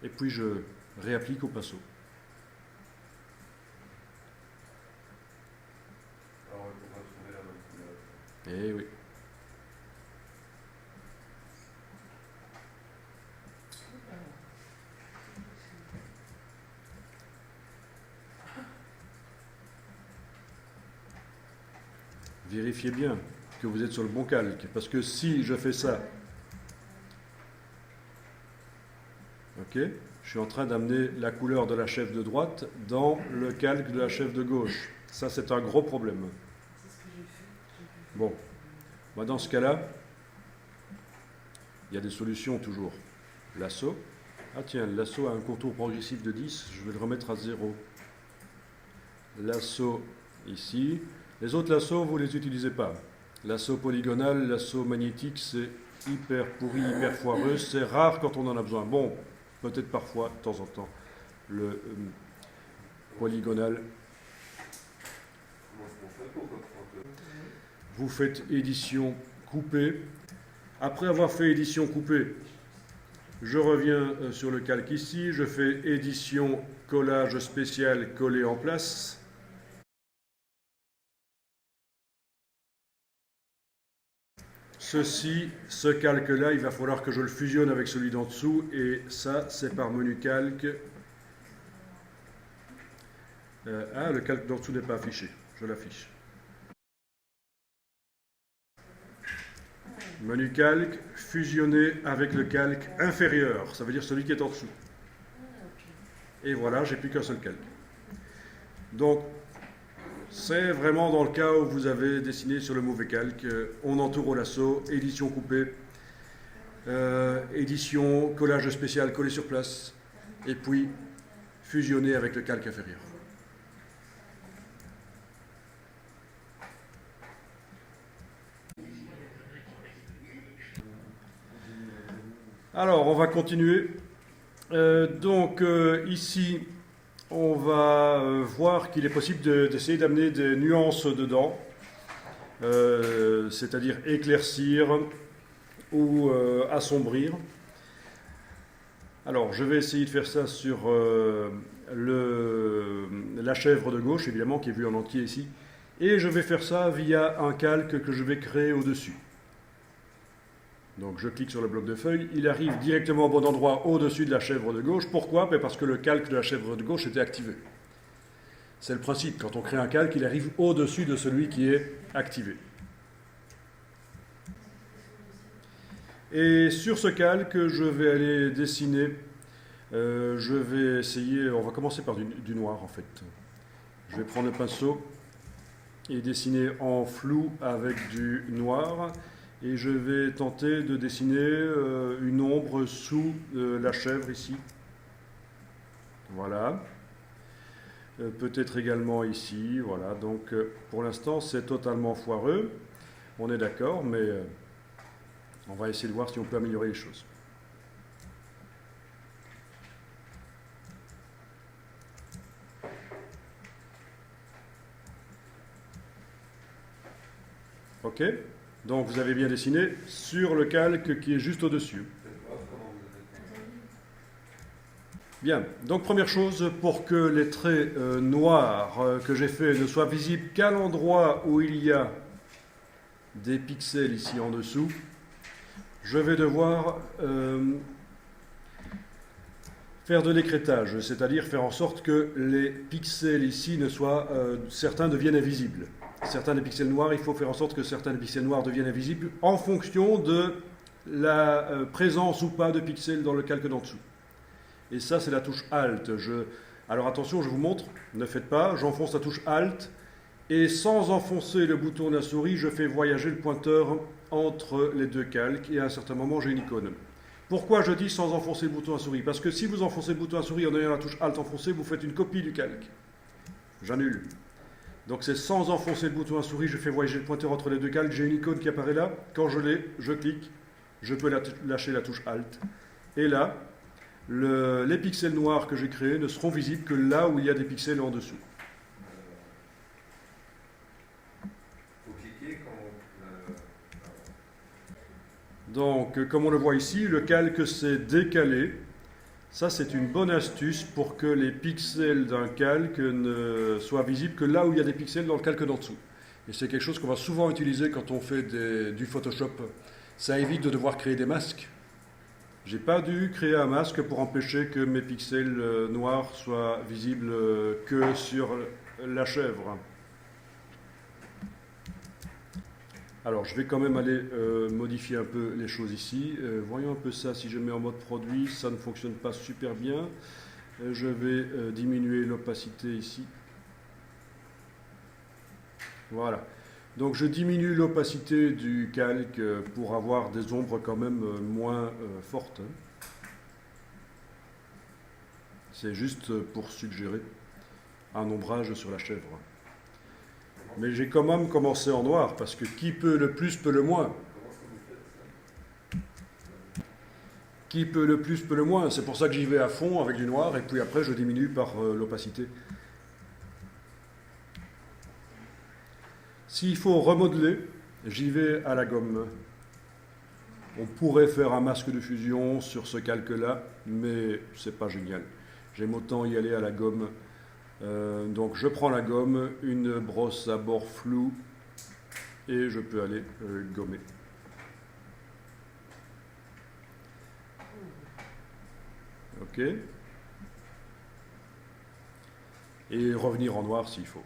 Et puis je réapplique au pinceau. Alors on va trouver la même couleur. Eh oui. Vérifiez bien que vous êtes sur le bon calque, parce que si je fais ça, ok, je suis en train d'amener la couleur de la chèvre de droite dans le calque de la chèvre de gauche. Ça, c'est un gros problème. Bon, bah dans ce cas-là, il y a des solutions toujours. Lasso. Ah tiens, le lasso a un contour progressif de 10, je vais le remettre à 0. Lasso ici. Les autres lassos, vous ne les utilisez pas. Lasso polygonal, lasso magnétique, c'est hyper pourri, hyper foireux. C'est rare quand on en a besoin. Bon, peut-être parfois, de temps en temps, le polygonal. Comment est-ce qu'on fait pour comprendre? Vous faites édition coupée. Après avoir fait édition coupée, je reviens sur le calque ici. Je fais édition collage spécial collé en place. Ce calque-là, il va falloir que je le fusionne avec celui d'en dessous, et ça, c'est par menu calque. Le calque d'en dessous n'est pas affiché, je l'affiche. Menu calque, fusionner avec le calque inférieur, ça veut dire celui qui est en dessous. Et voilà, j'ai plus qu'un seul calque. Donc, c'est vraiment dans le cas où vous avez dessiné sur le mauvais calque. On entoure au lasso, édition coupée, édition, collage spécial collé sur place, et puis fusionner avec le calque inférieur. Alors, on va continuer. Ici, on va voir qu'il est possible d'essayer d'amener des nuances dedans, c'est-à-dire éclaircir ou assombrir. Alors, je vais essayer de faire ça sur la chèvre de gauche, évidemment, qui est vue en entier ici. Et je vais faire ça via un calque que je vais créer au-dessus. Donc, je clique sur le bloc de feuille. Il arrive directement au bon endroit au-dessus de la chèvre de gauche. Pourquoi? Parce que le calque de la chèvre de gauche était activé. C'est le principe. Quand on crée un calque, il arrive au-dessus de celui qui est activé. Et sur ce calque, je vais aller dessiner. Je vais essayer. On va commencer par du noir, en fait. Je vais prendre le pinceau et dessiner en flou avec du noir. Et je vais tenter de dessiner une ombre sous la chèvre ici. Voilà. Peut-être également ici. Voilà. Donc pour l'instant, c'est totalement foireux. On est d'accord, mais on va essayer de voir si on peut améliorer les choses. Ok? Donc vous avez bien dessiné sur le calque qui est juste au-dessus. Bien, donc première chose, pour que les traits noirs que j'ai faits ne soient visibles qu'à l'endroit où il y a des pixels ici en dessous, je vais devoir faire de l'écrêtage, c'est-à-dire faire en sorte que les pixels ici ne soient, certains deviennent invisibles. Certains des pixels noirs, il faut faire en sorte que certains des pixels noirs deviennent invisibles en fonction de la présence ou pas de pixels dans le calque d'en dessous. Et ça, c'est la touche Alt. Alors attention, je vous montre, ne faites pas, j'enfonce la touche Alt, et sans enfoncer le bouton de la souris, je fais voyager le pointeur entre les deux calques, et à un certain moment, j'ai une icône. Pourquoi je dis sans enfoncer le bouton à souris? Parce que si vous enfoncez le bouton à souris en ayant la touche Alt enfoncée, vous faites une copie du calque. J'annule. Donc c'est sans enfoncer le bouton à souris, je fais voyager le pointeur entre les deux calques, j'ai une icône qui apparaît là. Quand je l'ai, je clique, je peux lâcher la touche Alt. Et là, les pixels noirs que j'ai créés ne seront visibles que là où il y a des pixels en dessous. Faut cliquer quand... Donc, comme on le voit ici, le calque s'est décalé. Ça, c'est une bonne astuce pour que les pixels d'un calque ne soient visibles que là où il y a des pixels dans le calque d'en dessous. Et c'est quelque chose qu'on va souvent utiliser quand on fait du Photoshop. Ça évite de devoir créer des masques. J'ai pas dû créer un masque pour empêcher que mes pixels noirs soient visibles que sur la chèvre. Alors, je vais quand même aller modifier un peu les choses ici. Voyons un peu ça. Si je mets en mode produit, ça ne fonctionne pas super bien. Je vais diminuer l'opacité ici. Voilà. Donc, je diminue l'opacité du calque pour avoir des ombres quand même moins fortes. C'est juste pour suggérer un ombrage sur la chèvre. Mais j'ai quand même commencé en noir, parce que qui peut le plus peut le moins. Qui peut le plus peut le moins. C'est pour ça que j'y vais à fond avec du noir, et puis après je diminue par l'opacité. S'il faut remodeler, j'y vais à la gomme. On pourrait faire un masque de fusion sur ce calque-là, mais c'est pas génial. J'aime autant y aller à la gomme. Donc je prends la gomme, une brosse à bord flou, et je peux aller gommer. Ok. Et revenir en noir s'il faut.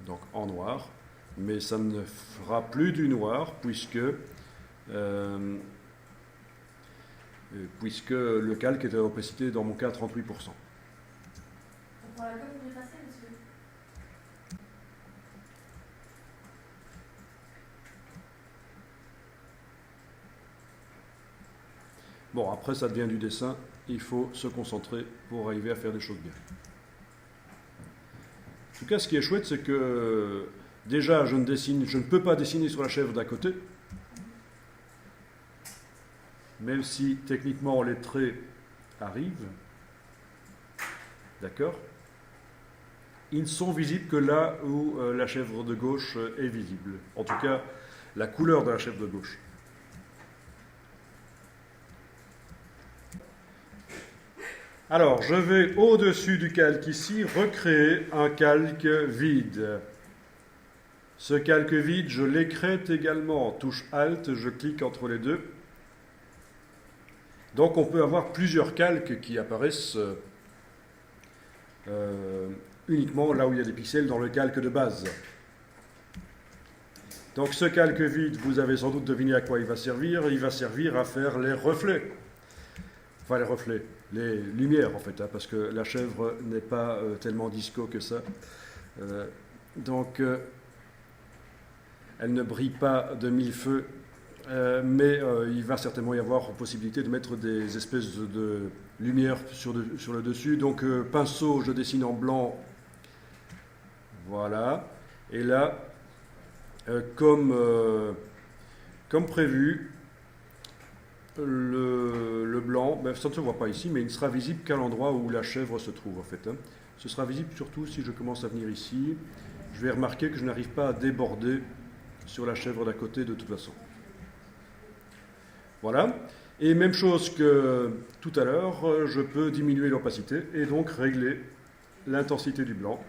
Donc en noir, mais ça ne fera plus du noir puisque le calque est à l'opacité dans mon cas 38%. On prend la gomme pour effacer, monsieur. Bon, après ça devient du dessin, il faut se concentrer pour arriver à faire des choses bien. En tout cas, ce qui est chouette, c'est que déjà, je ne peux pas dessiner sur la chèvre d'à côté, même si techniquement les traits arrivent. D'accord? Ils ne sont visibles que là où la chèvre de gauche est visible. En tout cas, la couleur de la chèvre de gauche. Alors, je vais au-dessus du calque ici recréer un calque vide. Ce calque vide, je l'écrète également. Touche Alt, je clique entre les deux. Donc, on peut avoir plusieurs calques qui apparaissent uniquement là où il y a des pixels dans le calque de base. Donc, ce calque vide, vous avez sans doute deviné à quoi il va servir. Il va servir à faire les reflets. Enfin, les reflets. Les lumières en fait, hein, parce que la chèvre n'est pas tellement disco que ça. Donc, elle ne brille pas de mille feux, mais il va certainement y avoir possibilité de mettre des espèces de lumière sur le dessus. Donc, pinceau, je dessine en blanc. Voilà. Et là, comme prévu, le blanc, ben, ça ne se voit pas ici, mais il ne sera visible qu'à l'endroit où la chèvre se trouve en fait. Hein. Ce sera visible surtout si je commence à venir ici. Je vais remarquer que je n'arrive pas à déborder sur la chèvre d'à côté de toute façon. Voilà. Et même chose que tout à l'heure, je peux diminuer l'opacité et donc régler l'intensité du blanc.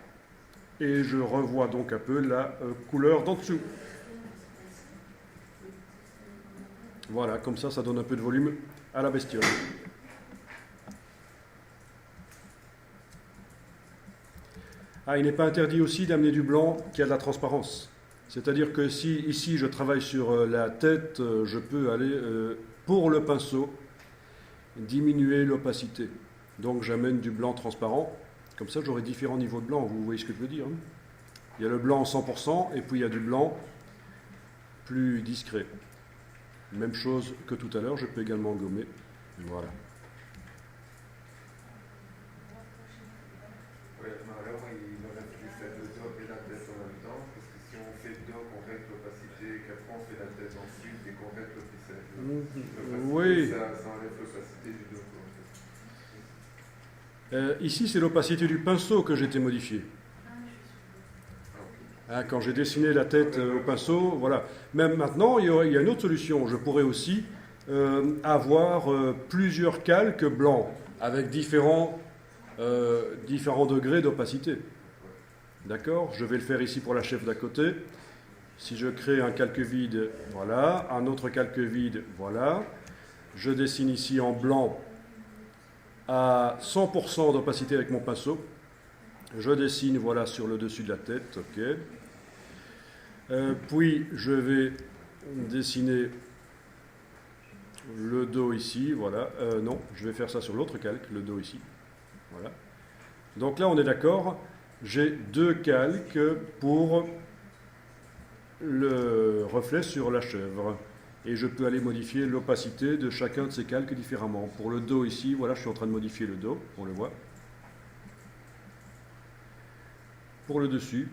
Et je revois donc un peu la couleur d'en dessous. Voilà, comme ça donne un peu de volume à la bestiole. Ah, il n'est pas interdit aussi d'amener du blanc qui a de la transparence. C'est-à-dire que si ici je travaille sur la tête, je peux aller, pour le pinceau, diminuer l'opacité. Donc j'amène du blanc transparent. Comme ça j'aurai différents niveaux de blanc, vous voyez ce que je veux dire, hein? Il y a le blanc 100% et puis il y a du blanc plus discret. Même chose que tout à l'heure, je peux également gommer. Voilà. Ouais, mais alors il aurait fallu faire le dos et la tête en même temps, parce que si on fait le dos, qu'on règle l'opacité, qu'après on fait la tête ensuite et qu'on règle l'opacité, Oui. ça enlève l'opacité du dos. Ici, c'est l'opacité du pinceau que j'ai été modifiée. Hein, quand j'ai dessiné la tête au pinceau, voilà. Même maintenant, il y a une autre solution. Je pourrais aussi avoir plusieurs calques blancs avec différents degrés d'opacité. D'accord? Je vais le faire ici pour la chef d'à côté. Si je crée un calque vide, voilà. Un autre calque vide, voilà. Je dessine ici en blanc à 100% d'opacité avec mon pinceau. Je dessine, voilà, sur le dessus de la tête, ok. Puis je vais dessiner le dos ici, voilà. Non, je vais faire ça sur l'autre calque, le dos ici, voilà. Donc là, on est d'accord. J'ai deux calques pour le reflet sur la chèvre. Et je peux aller modifier l'opacité de chacun de ces calques différemment. Pour le dos ici, voilà, je suis en train de modifier le dos, on le voit. Pour le dessus,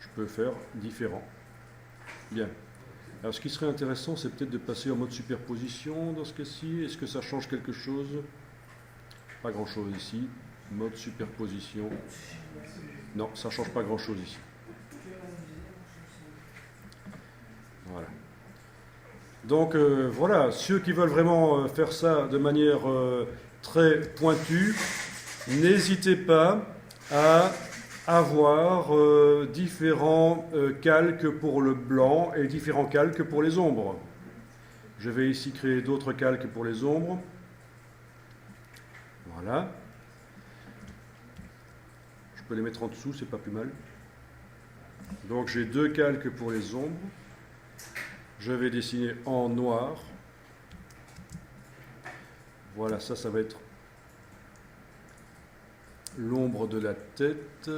je peux faire différent. Bien. Alors ce qui serait intéressant, c'est peut-être de passer en mode superposition dans ce cas-ci. Est-ce que ça change quelque chose? Pas grand-chose ici. Mode superposition. Non, ça ne change pas grand-chose ici. Voilà. Donc voilà, ceux qui veulent vraiment faire ça de manière très pointue, n'hésitez pas à avoir différents calques pour le blanc et différents calques pour les ombres. Je vais ici créer d'autres calques pour les ombres. Voilà. Je peux les mettre en dessous, c'est pas plus mal. Donc j'ai deux calques pour les ombres. Je vais dessiner en noir. Voilà, ça va être l'ombre de la tête,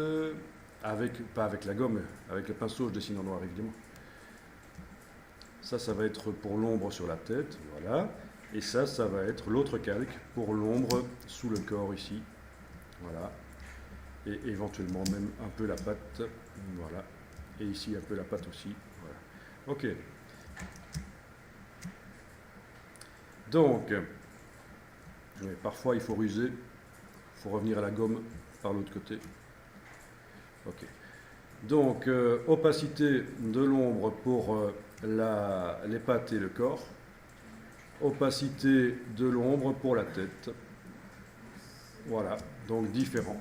pas avec la gomme, avec le pinceau, je dessine en noir évidemment. Ça va être pour l'ombre sur la tête, voilà. Et ça va être l'autre calque pour l'ombre sous le corps ici, voilà. Et éventuellement même un peu la patte, voilà. Et ici un peu la patte aussi, voilà. Ok. Donc, parfois il faut ruser, il faut revenir à la gomme par l'autre côté. Ok. Donc, opacité de l'ombre pour les pattes et le corps. Opacité de l'ombre pour la tête. Voilà, donc différent.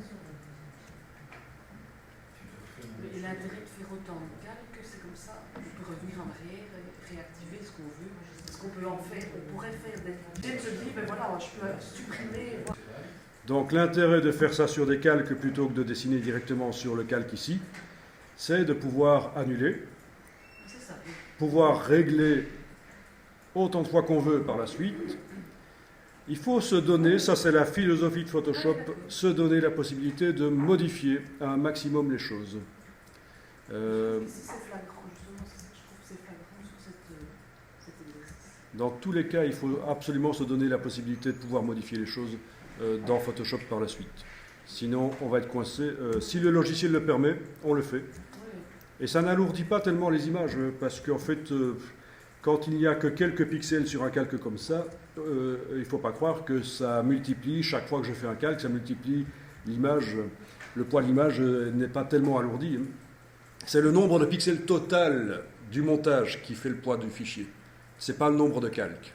Et l'intérêt de faire autant de calques, c'est comme ça, on peut revenir en arrière et réactiver ce qu'on veut. Ce qu'on peut en faire, on pourrait faire des... Dès que je dis, ben voilà, je peux supprimer... Donc l'intérêt de faire ça sur des calques plutôt que de dessiner directement sur le calque ici, c'est de pouvoir annuler, pouvoir régler autant de fois qu'on veut par la suite. Il faut se donner, ça c'est la philosophie de Photoshop, se donner la possibilité de modifier un maximum les choses. C'est flagrant, justement, c'est ça que je trouve, c'est flagrant sur cet exercice. Dans tous les cas, il faut absolument se donner la possibilité de pouvoir modifier les choses dans Photoshop par la suite. Sinon, on va être coincé. Si le logiciel le permet, on le fait. Et ça n'alourdit pas tellement les images, parce qu'en fait, quand il n'y a que quelques pixels sur un calque comme ça, il ne faut pas croire que ça multiplie, chaque fois que je fais un calque, ça multiplie l'image. Le poids de l'image n'est pas tellement alourdi. C'est le nombre de pixels total du montage qui fait le poids du fichier. Ce n'est pas le nombre de calques.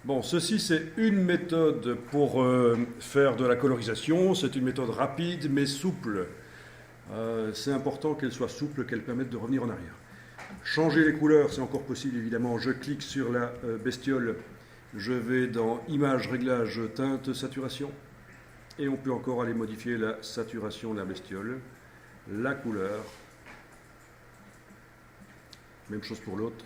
Bon, ceci c'est une méthode pour faire de la colorisation. C'est une méthode rapide mais souple. C'est important qu'elle soit souple, qu'elle permette de revenir en arrière. Changer les couleurs, c'est encore possible évidemment. Je clique sur la bestiole, je vais dans Images, Réglages, Teinte, Saturation. Et on peut encore aller modifier la saturation de la bestiole, la couleur. Même chose pour l'autre.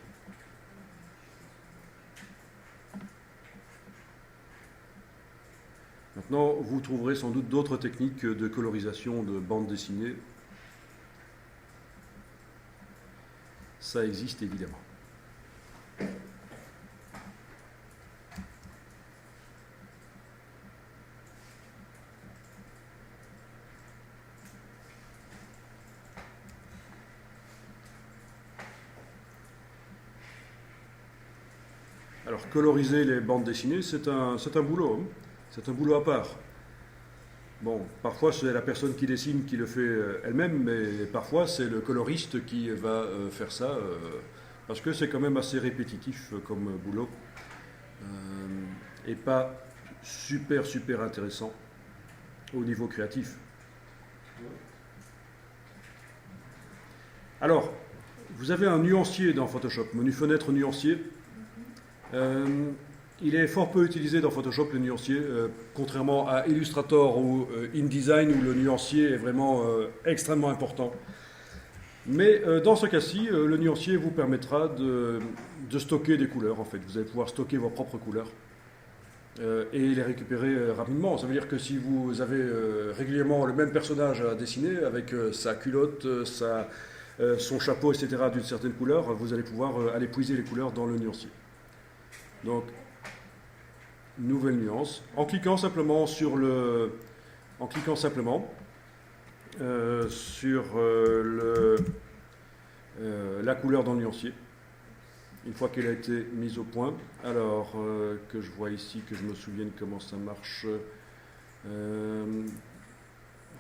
Maintenant, vous trouverez sans doute d'autres techniques de colorisation de bande dessinée. Ça existe évidemment. Alors, coloriser les bandes dessinées, c'est un boulot. Hein. C'est un boulot à part. Bon, parfois c'est la personne qui dessine qui le fait elle-même, mais parfois c'est le coloriste qui va faire ça, parce que c'est quand même assez répétitif comme boulot, et pas super intéressant au niveau créatif. Alors, vous avez un nuancier dans Photoshop, menu fenêtre nuancier. Il est fort peu utilisé dans Photoshop, le nuancier, contrairement à Illustrator ou InDesign, où le nuancier est vraiment extrêmement important. Mais dans ce cas-ci, le nuancier vous permettra de stocker des couleurs, en fait. Vous allez pouvoir stocker vos propres couleurs et les récupérer rapidement. Ça veut dire que si vous avez régulièrement le même personnage à dessiner, avec sa culotte, son chapeau, etc., d'une certaine couleur, vous allez pouvoir aller puiser les couleurs dans le nuancier. Donc, nouvelle nuance, en cliquant simplement sur la couleur dans le nuancier, une fois qu'elle a été mise au point. Alors, que je vois ici, que je me souvienne comment ça marche.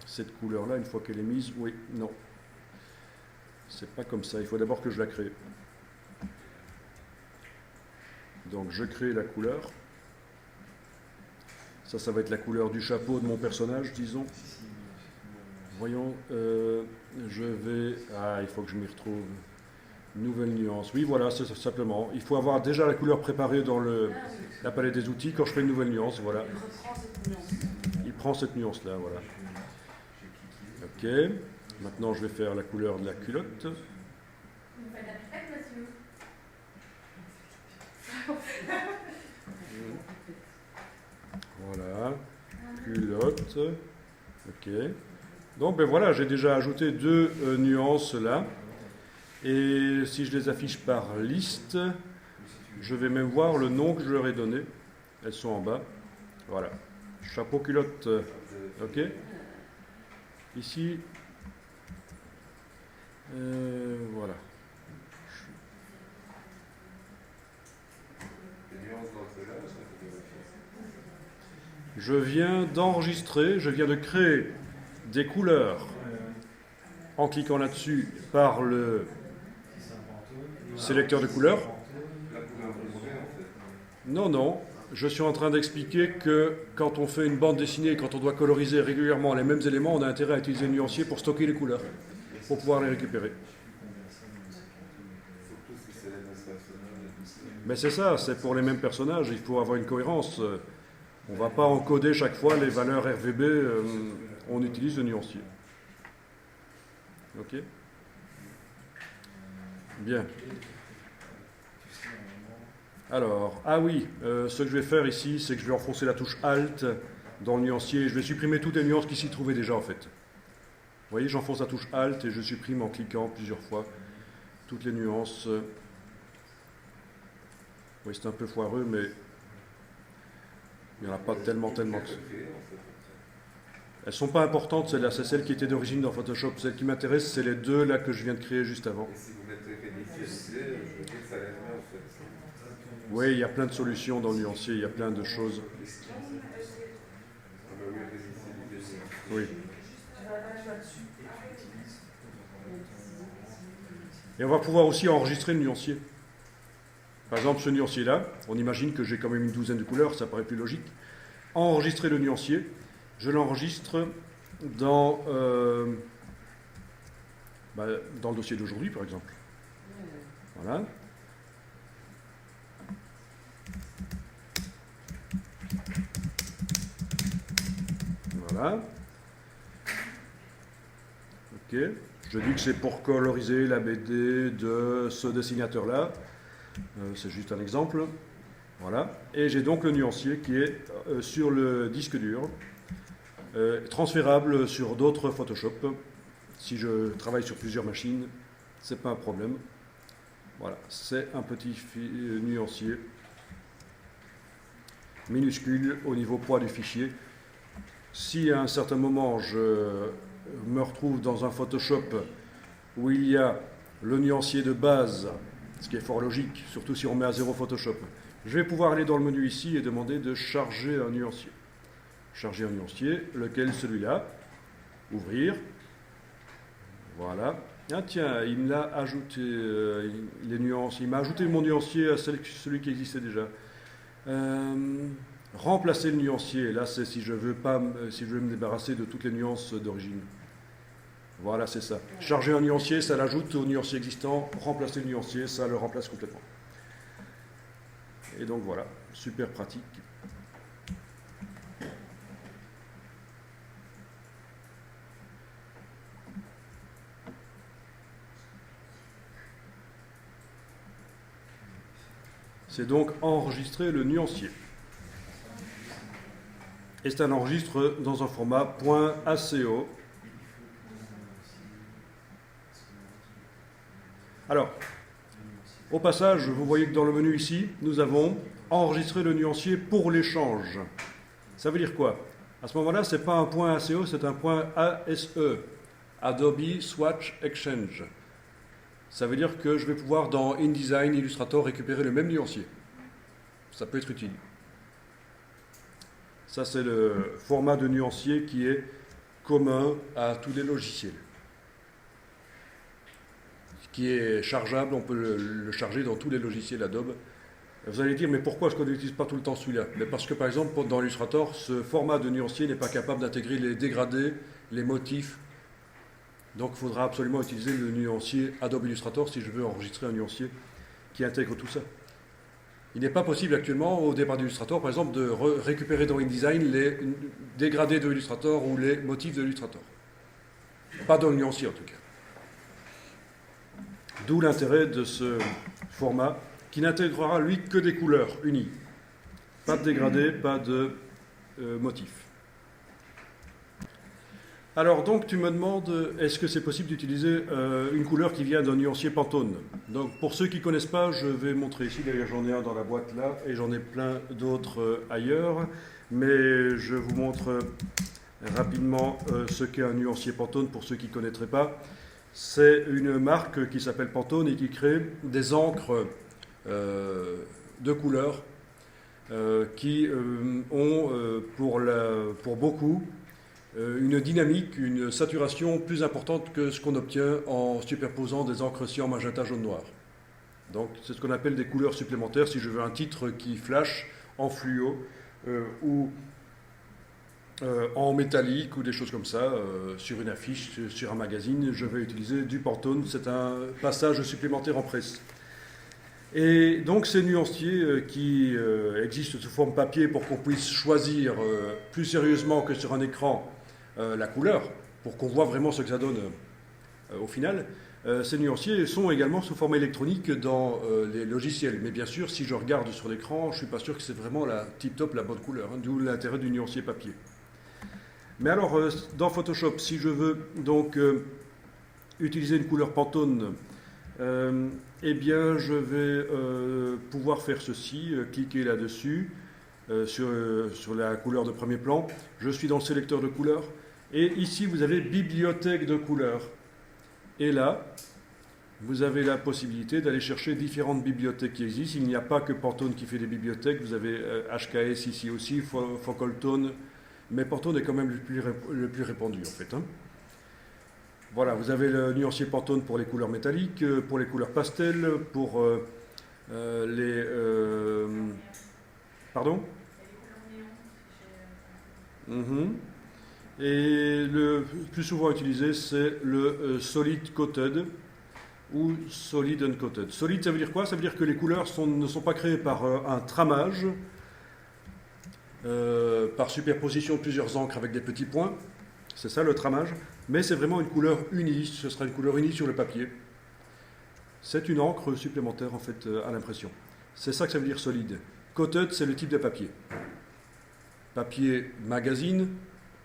Cette couleur-là, une fois qu'elle est mise, oui, non. C'est pas comme ça, il faut d'abord que je la crée. Donc, je crée la couleur. Ça va être la couleur du chapeau de mon personnage, disons. Voyons, je vais... Ah, il faut que je m'y retrouve. Nouvelle nuance. Oui, voilà, c'est simplement. Il faut avoir déjà la couleur préparée dans la palette des outils. Quand je fais une nouvelle nuance, voilà. Il prend cette nuance-là, voilà. Ok. Maintenant, je vais faire la couleur de la culotte. Vous faites la pipette, monsieur. Voilà, culotte, ok. Donc ben voilà, j'ai déjà ajouté deux nuances là. Et si je les affiche par liste, je vais même voir le nom que je leur ai donné. Elles sont en bas. Voilà. Chapeau culotte, ok. Ici, voilà. Je viens d'enregistrer, je viens de créer des couleurs en cliquant là-dessus par le sélecteur de couleurs. Non, je suis en train d'expliquer que quand on fait une bande dessinée, quand on doit coloriser régulièrement les mêmes éléments, on a intérêt à utiliser le nuancier pour stocker les couleurs, pour pouvoir les récupérer. Mais c'est ça, c'est pour les mêmes personnages, il faut avoir une cohérence. On ne va pas encoder chaque fois les valeurs RVB, on utilise le nuancier. Ok ? Bien. Alors, ah oui, ce que je vais faire ici, c'est que je vais enfoncer la touche Alt dans le nuancier et je vais supprimer toutes les nuances qui s'y trouvaient déjà en fait. Vous voyez, j'enfonce la touche Alt et je supprime en cliquant plusieurs fois toutes les nuances. Oui, c'est un peu foireux, mais il n'y en a pas tellement. Elles ne sont pas importantes, celles-là. C'est celles qui étaient d'origine dans Photoshop. Celles qui m'intéressent, c'est les deux là que je viens de créer juste avant. Et si vous mettez réinitialiser, je veux dire que ça l'air bien en fait. Oui, il y a plein de solutions dans le nuancier, il y a plein de choses. Oui. Et on va pouvoir aussi enregistrer le nuancier. Par exemple, ce nuancier-là, on imagine que j'ai quand même une douzaine de couleurs, ça paraît plus logique. Enregistrer le nuancier, je l'enregistre dans le dossier d'aujourd'hui, par exemple. Voilà. Voilà. Ok. Je dis que c'est pour coloriser la BD de ce dessinateur-là. C'est juste un exemple. Voilà. Et j'ai donc le nuancier qui est sur le disque dur, transférable sur d'autres Photoshop. Si je travaille sur plusieurs machines, c'est pas un problème. Voilà, c'est un petit nuancier minuscule au niveau poids du fichier. Si à un certain moment je me retrouve dans un Photoshop où il y a le nuancier de base, ce qui est fort logique, surtout si on met à 0 Photoshop, je vais pouvoir aller dans le menu ici et demander de charger un nuancier. Charger un nuancier, lequel celui-là. Ouvrir. Voilà. Ah tiens, il me l'a ajouté, les nuances. Il m'a ajouté mon nuancier à celui qui existait déjà. Remplacer le nuancier. Là, c'est si je veux me débarrasser de toutes les nuances d'origine. Voilà, c'est ça. Charger un nuancier, ça l'ajoute au nuancier existant. Remplacer le nuancier, ça le remplace complètement. Et donc voilà, super pratique. C'est donc enregistrer le nuancier. Et c'est un enregistre dans un format .aco. Alors, au passage, vous voyez que dans le menu ici, nous avons enregistré le nuancier pour l'échange. Ça veut dire quoi? À ce moment-là, ce n'est pas un .aco, c'est un .ase, Adobe Swatch Exchange. Ça veut dire que je vais pouvoir, dans InDesign, Illustrator, récupérer le même nuancier. Ça peut être utile. Ça, c'est le format de nuancier qui est commun à tous les logiciels. Qui est chargeable, on peut le charger dans tous les logiciels Adobe. Vous allez dire, mais pourquoi est-ce qu'on n'utilise pas tout le temps celui-là? Mais parce que, par exemple, dans Illustrator, ce format de nuancier n'est pas capable d'intégrer les dégradés, les motifs. Donc, il faudra absolument utiliser le nuancier Adobe Illustrator si je veux enregistrer un nuancier qui intègre tout ça. Il n'est pas possible actuellement, au départ d'Illustrator, par exemple, de récupérer dans InDesign les dégradés de Illustrator ou les motifs de Illustrator. Pas dans le nuancier, en tout cas. D'où l'intérêt de ce format qui n'intégrera, lui, que des couleurs unies. Pas de dégradés, pas de motifs. Alors donc tu me demandes, est-ce que c'est possible d'utiliser une couleur qui vient d'un nuancier Pantone? Donc pour ceux qui ne connaissent pas, je vais montrer ici, d'ailleurs j'en ai un dans la boîte là, et j'en ai plein d'autres ailleurs, mais je vous montre rapidement ce qu'est un nuancier Pantone pour ceux qui ne connaîtraient pas. C'est une marque qui s'appelle Pantone et qui crée des encres de couleurs qui ont pour beaucoup une dynamique, une saturation plus importante que ce qu'on obtient en superposant des encres cyan, magenta, jaune, noir. Donc c'est ce qu'on appelle des couleurs supplémentaires. Si je veux un titre qui flash en fluo ou en métallique ou des choses comme ça, sur une affiche, sur un magazine, je vais utiliser du Pantone. C'est un passage supplémentaire en presse. Et donc ces nuanciers qui existent sous forme papier pour qu'on puisse choisir plus sérieusement que sur un écran la couleur, pour qu'on voit vraiment ce que ça donne au final, ces nuanciers sont également sous forme électronique dans les logiciels. Mais bien sûr, si je regarde sur l'écran, je ne suis pas sûr que c'est vraiment la tip-top, la bonne couleur, hein, d'où l'intérêt du nuancier papier. Mais alors, dans Photoshop, si je veux donc utiliser une couleur Pantone, eh bien, je vais pouvoir faire ceci, cliquer là-dessus, sur la couleur de premier plan. Je suis dans le sélecteur de couleurs, et ici, vous avez bibliothèque de couleurs. Et là, vous avez la possibilité d'aller chercher différentes bibliothèques qui existent. Il n'y a pas que Pantone qui fait des bibliothèques, vous avez HKS ici aussi, Focal Tone, mais Pantone est quand même le plus répandu en fait. Hein. Voilà, vous avez le nuancier Pantone pour les couleurs métalliques, pour les couleurs pastel, pour les... pardon? Mhm. Et le plus souvent utilisé, c'est le solid coated ou solid uncoated. Solid, ça veut dire quoi? Ça veut dire que les couleurs ne sont pas créées par un tramage, par superposition de plusieurs encres avec des petits points. C'est ça le tramage. Mais c'est vraiment une couleur unie. Ce sera une couleur unie sur le papier. C'est une encre supplémentaire en fait à l'impression. C'est ça que ça veut dire solide. Coated, c'est le type de papier. Papier magazine,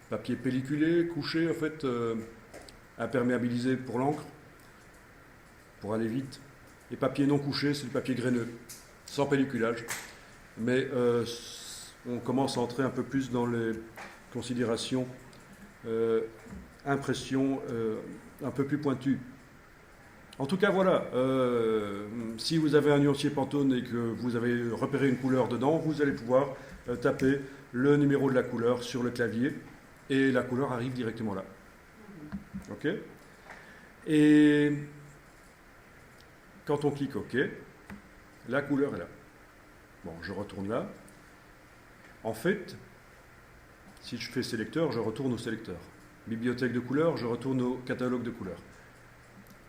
papier pelliculé, couché en fait, imperméabilisé pour l'encre, pour aller vite. Et papier non couché, c'est du papier graineux, sans pelliculage. Mais on commence à entrer un peu plus dans les considérations, impressions un peu plus pointues. En tout cas, voilà, si vous avez un nuancier Pantone et que vous avez repéré une couleur dedans, vous allez pouvoir taper le numéro de la couleur sur le clavier et la couleur arrive directement là. OK? Et quand on clique OK, la couleur est là. Bon, je retourne là. En fait, si je fais sélecteur, je retourne au sélecteur. Bibliothèque de couleurs, je retourne au catalogue de couleurs.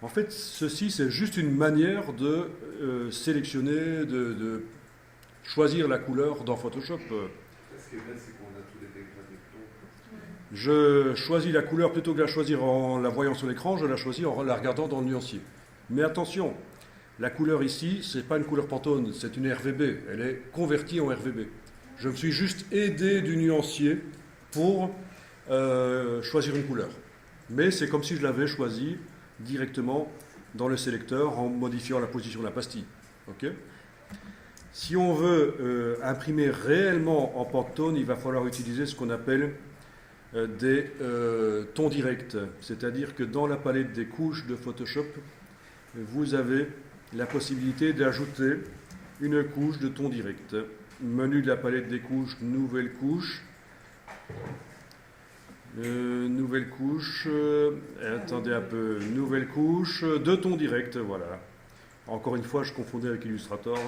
En fait, ceci, c'est juste une manière de sélectionner, de choisir la couleur dans Photoshop. Ce qui est bien, c'est qu'on a tous les dégradés de ton. Je choisis la couleur plutôt que de la choisir en la voyant sur l'écran, je la choisis en la regardant dans le nuancier. Mais attention, la couleur ici, ce n'est pas une couleur Pantone, c'est une RVB. Elle est convertie en RVB. Je me suis juste aidé du nuancier pour choisir une couleur. Mais c'est comme si je l'avais choisi directement dans le sélecteur en modifiant la position de la pastille. Okay? Si on veut imprimer réellement en Pantone, il va falloir utiliser ce qu'on appelle des tons directs. C'est-à-dire que dans la palette des couches de Photoshop, vous avez la possibilité d'ajouter une couche de ton direct. Menu de la palette des couches, nouvelle couche. Nouvelle couche, attendez un peu, nouvelle couche de ton direct, voilà. Encore une fois, je confondais avec Illustrator,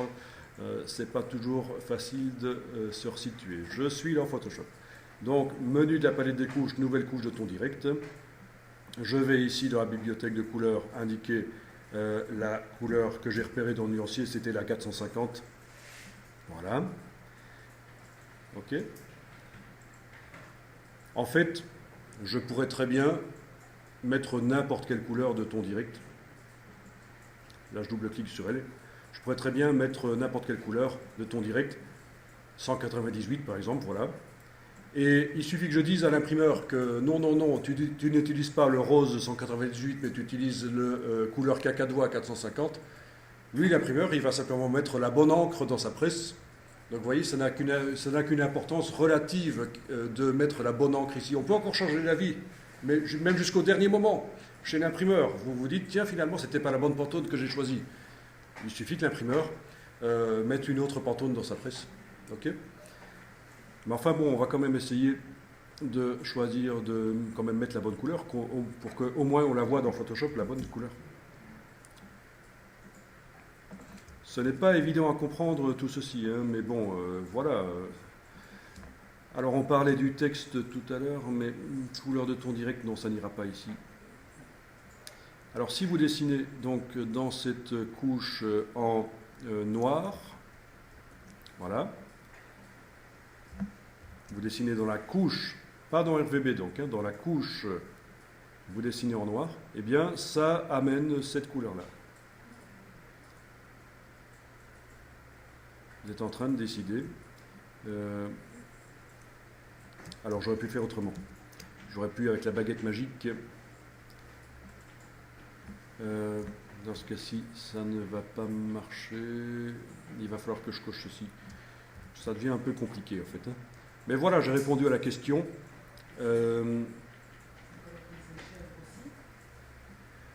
c'est pas toujours facile de se resituer. Je suis dans Photoshop. Donc, menu de la palette des couches, nouvelle couche de ton direct. Je vais ici dans la bibliothèque de couleurs indiquer la couleur que j'ai repérée dans le nuancier, c'était la 450. Voilà. OK. En fait, je pourrais très bien mettre n'importe quelle couleur de ton direct. Là, je double-clique sur elle. Je pourrais très bien mettre n'importe quelle couleur de ton direct. 198 par exemple, voilà. Et il suffit que je dise à l'imprimeur que non, tu n'utilises pas le rose 198, mais tu utilises le couleur cacadois 450. Lui, l'imprimeur, il va simplement mettre la bonne encre dans sa presse. Donc vous voyez, ça n'a qu'une importance relative de mettre la bonne encre ici. On peut encore changer d'avis, mais même jusqu'au dernier moment, chez l'imprimeur, vous vous dites, tiens, finalement, ce n'était pas la bonne Pantone que j'ai choisie. Il suffit que l'imprimeur mette une autre Pantone dans sa presse. OK ? Mais enfin bon, on va quand même essayer de choisir, de quand même mettre la bonne couleur, pour qu'au moins on la voit dans Photoshop, la bonne couleur. Ce n'est pas évident à comprendre tout ceci, hein, mais bon, voilà. Alors on parlait du texte tout à l'heure, mais couleur de ton direct, non, ça n'ira pas ici. Alors si vous dessinez donc dans cette couche en noir, voilà, vous dessinez dans la couche, pas dans RVB donc, hein, dans la couche, vous dessinez en noir, eh bien ça amène cette couleur-là. Vous êtes en train de décider. Alors j'aurais pu faire autrement. J'aurais pu avec la baguette magique. Dans ce cas-ci, ça ne va pas marcher. Il va falloir que je coche ceci. Ça devient un peu compliqué en fait. Hein. Mais voilà, j'ai répondu à la question.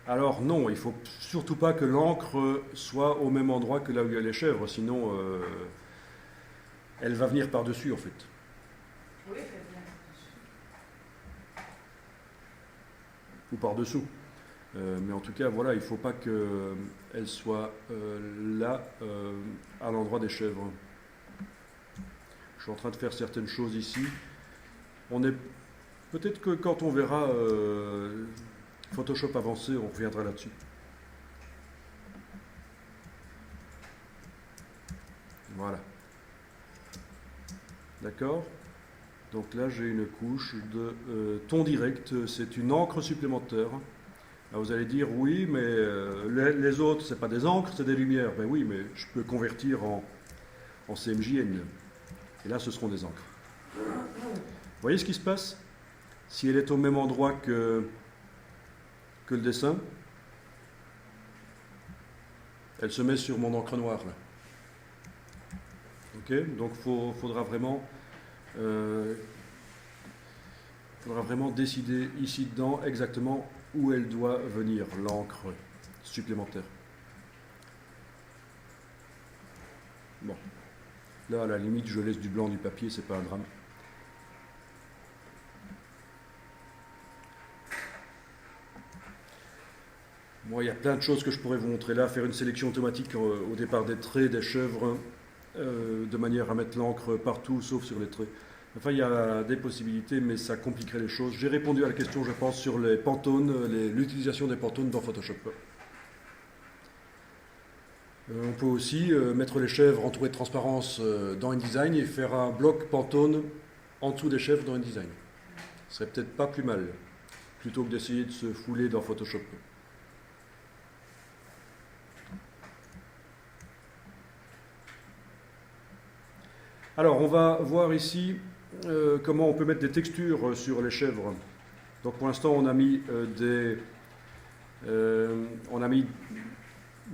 Alors non, il ne faut surtout pas que l'encre soit au même endroit que là où il y a les chèvres, sinon elle va venir par-dessus en fait. Oui, elle vient. Ou par-dessous. Mais en tout cas, voilà, il ne faut pas qu'elle soit là, à l'endroit des chèvres. Je suis en train de faire certaines choses ici. Peut-être que quand on verra Photoshop avancé, on reviendra là-dessus. Voilà. D'accord? Donc là, j'ai une couche de ton direct. C'est une encre supplémentaire. Là, vous allez dire, oui, mais les autres, ce n'est pas des encres, c'est des lumières. Ben oui, mais je peux convertir en CMJN. Et là, ce seront des encres. Vous voyez ce qui se passe? Si elle est au même endroit que le dessin, elle se met sur mon encre noire, là. Ok? Donc, faudra vraiment décider ici dedans exactement où elle doit venir, l'encre supplémentaire. Bon. Là, à la limite, je laisse du blanc du papier, c'est pas un drame. Moi, il y a plein de choses que je pourrais vous montrer là, faire une sélection automatique au départ des traits, des chèvres, de manière à mettre l'encre partout, sauf sur les traits. Enfin, il y a des possibilités, mais ça compliquerait les choses. J'ai répondu à la question, je pense, sur les Pantones, l'utilisation des Pantones dans Photoshop. On peut aussi mettre les chèvres entourées de transparence dans InDesign et faire un bloc Pantone en dessous des chèvres dans InDesign. Ce serait peut-être pas plus mal, plutôt que d'essayer de se fouler dans Photoshop. Alors, on va voir ici comment on peut mettre des textures sur les chèvres. Donc, pour l'instant, on a mis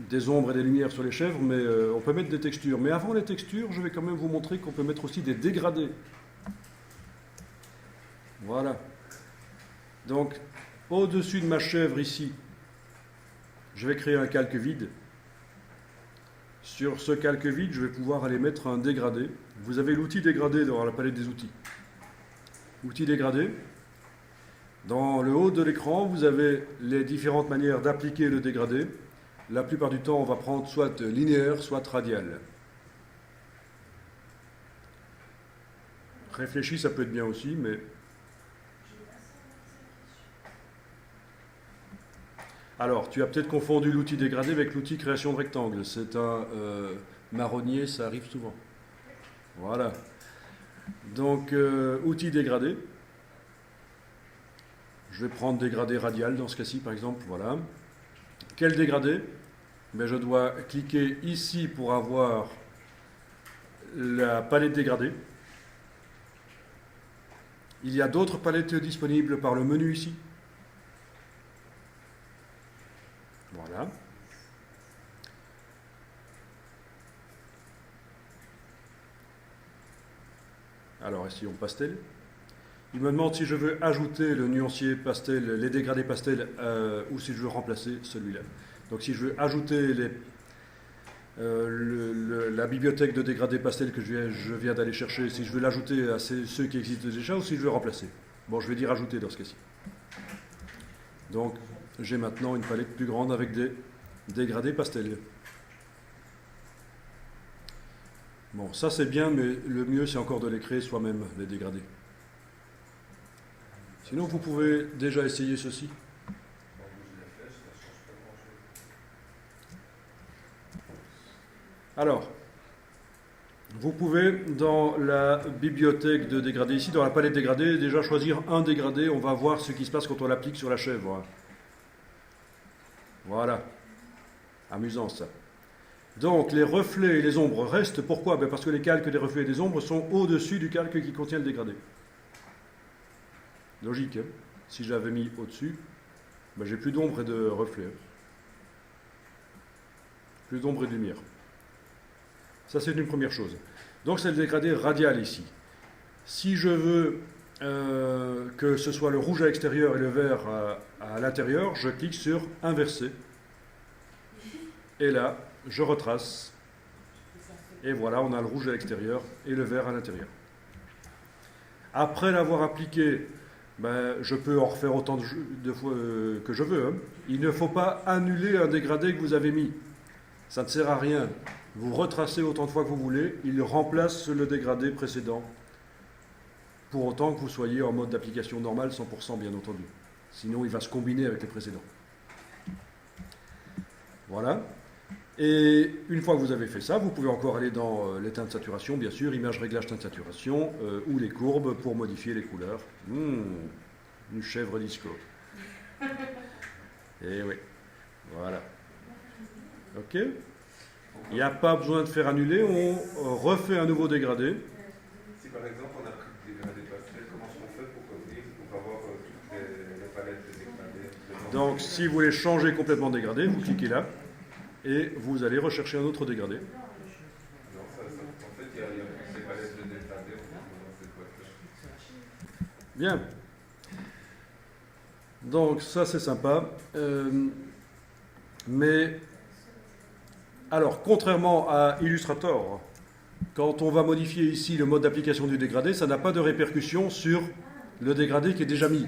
des ombres et des lumières sur les chèvres, mais on peut mettre des textures. Mais avant les textures, je vais quand même vous montrer qu'on peut mettre aussi des dégradés. Voilà. Donc, au-dessus de ma chèvre ici, je vais créer un calque vide. Sur ce calque vide, je vais pouvoir aller mettre un dégradé. Vous avez l'outil dégradé dans la palette des outils. Outil dégradé. Dans le haut de l'écran, vous avez les différentes manières d'appliquer le dégradé. La plupart du temps, on va prendre soit linéaire, soit radial. Réfléchi, ça peut être bien aussi, mais... Alors, tu as peut-être confondu l'outil dégradé avec l'outil création de rectangle. C'est un marronnier, ça arrive souvent. Voilà. Donc, outil dégradé. Je vais prendre dégradé radial dans ce cas-ci, par exemple. Voilà. Quel dégradé? Ben, je dois cliquer ici pour avoir la palette dégradée. Il y a d'autres palettes disponibles par le menu ici. Voilà. Alors, ici, on pastel. Il me demande si je veux ajouter le nuancier pastel, les dégradés pastel, ou si je veux remplacer celui-là. Donc, si je veux ajouter la bibliothèque de dégradés pastel que je viens d'aller chercher, si je veux l'ajouter à ceux qui existent déjà, ou si je veux remplacer. Bon, je vais dire ajouter dans ce cas-ci. Donc, j'ai maintenant une palette plus grande avec des dégradés pastel. Bon, ça c'est bien, mais le mieux c'est encore de les créer soi-même, les dégradés. Sinon, vous pouvez déjà essayer ceci. Alors, vous pouvez, dans la bibliothèque de dégradés ici, dans la palette dégradés, déjà choisir un dégradé. On va voir ce qui se passe quand on l'applique sur la chèvre. Voilà. Amusant ça. Donc, les reflets et les ombres restent. Pourquoi? Ben parce que les calques des reflets et des ombres sont au-dessus du calque qui contient le dégradé. Logique, hein? Si je l'avais mis au-dessus, ben j'ai plus d'ombre et de reflets. Plus d'ombre et de lumière. Ça, c'est une première chose. Donc, c'est le dégradé radial ici. Si je veux que ce soit le rouge à l'extérieur et le vert à l'intérieur, je clique sur inverser. Et là, je retrace. Et voilà, on a le rouge à l'extérieur et le vert à l'intérieur. Après l'avoir appliqué ben, je peux en refaire autant de fois que je veux. Hein. Il ne faut pas annuler un dégradé que vous avez mis. Ça ne sert à rien. Vous retracez autant de fois que vous voulez, il remplace le dégradé précédent. Pour autant que vous soyez en mode d'application normale, 100% bien entendu. Sinon, il va se combiner avec les précédents. Voilà. Et une fois que vous avez fait ça, vous pouvez encore aller dans les teintes de saturation, bien sûr, image réglage teinte de saturation, ou les courbes pour modifier les couleurs. Une chèvre disco. Et oui. Voilà. Ok. Il n'y a pas besoin de faire annuler, on refait un nouveau dégradé. Si par exemple on a pris le dégradé pastel, comment on fait pour revenir, pour avoir toutes les palettes de dégradés? Donc si vous voulez changer complètement de dégradé, vous cliquez là et vous allez rechercher un autre dégradé. Non, en fait il y a toutes les palettes de dégradés dans cette boîte. Bien. Donc ça c'est sympa. Mais alors, contrairement à Illustrator, quand on va modifier ici le mode d'application du dégradé, ça n'a pas de répercussion sur le dégradé qui est déjà mis.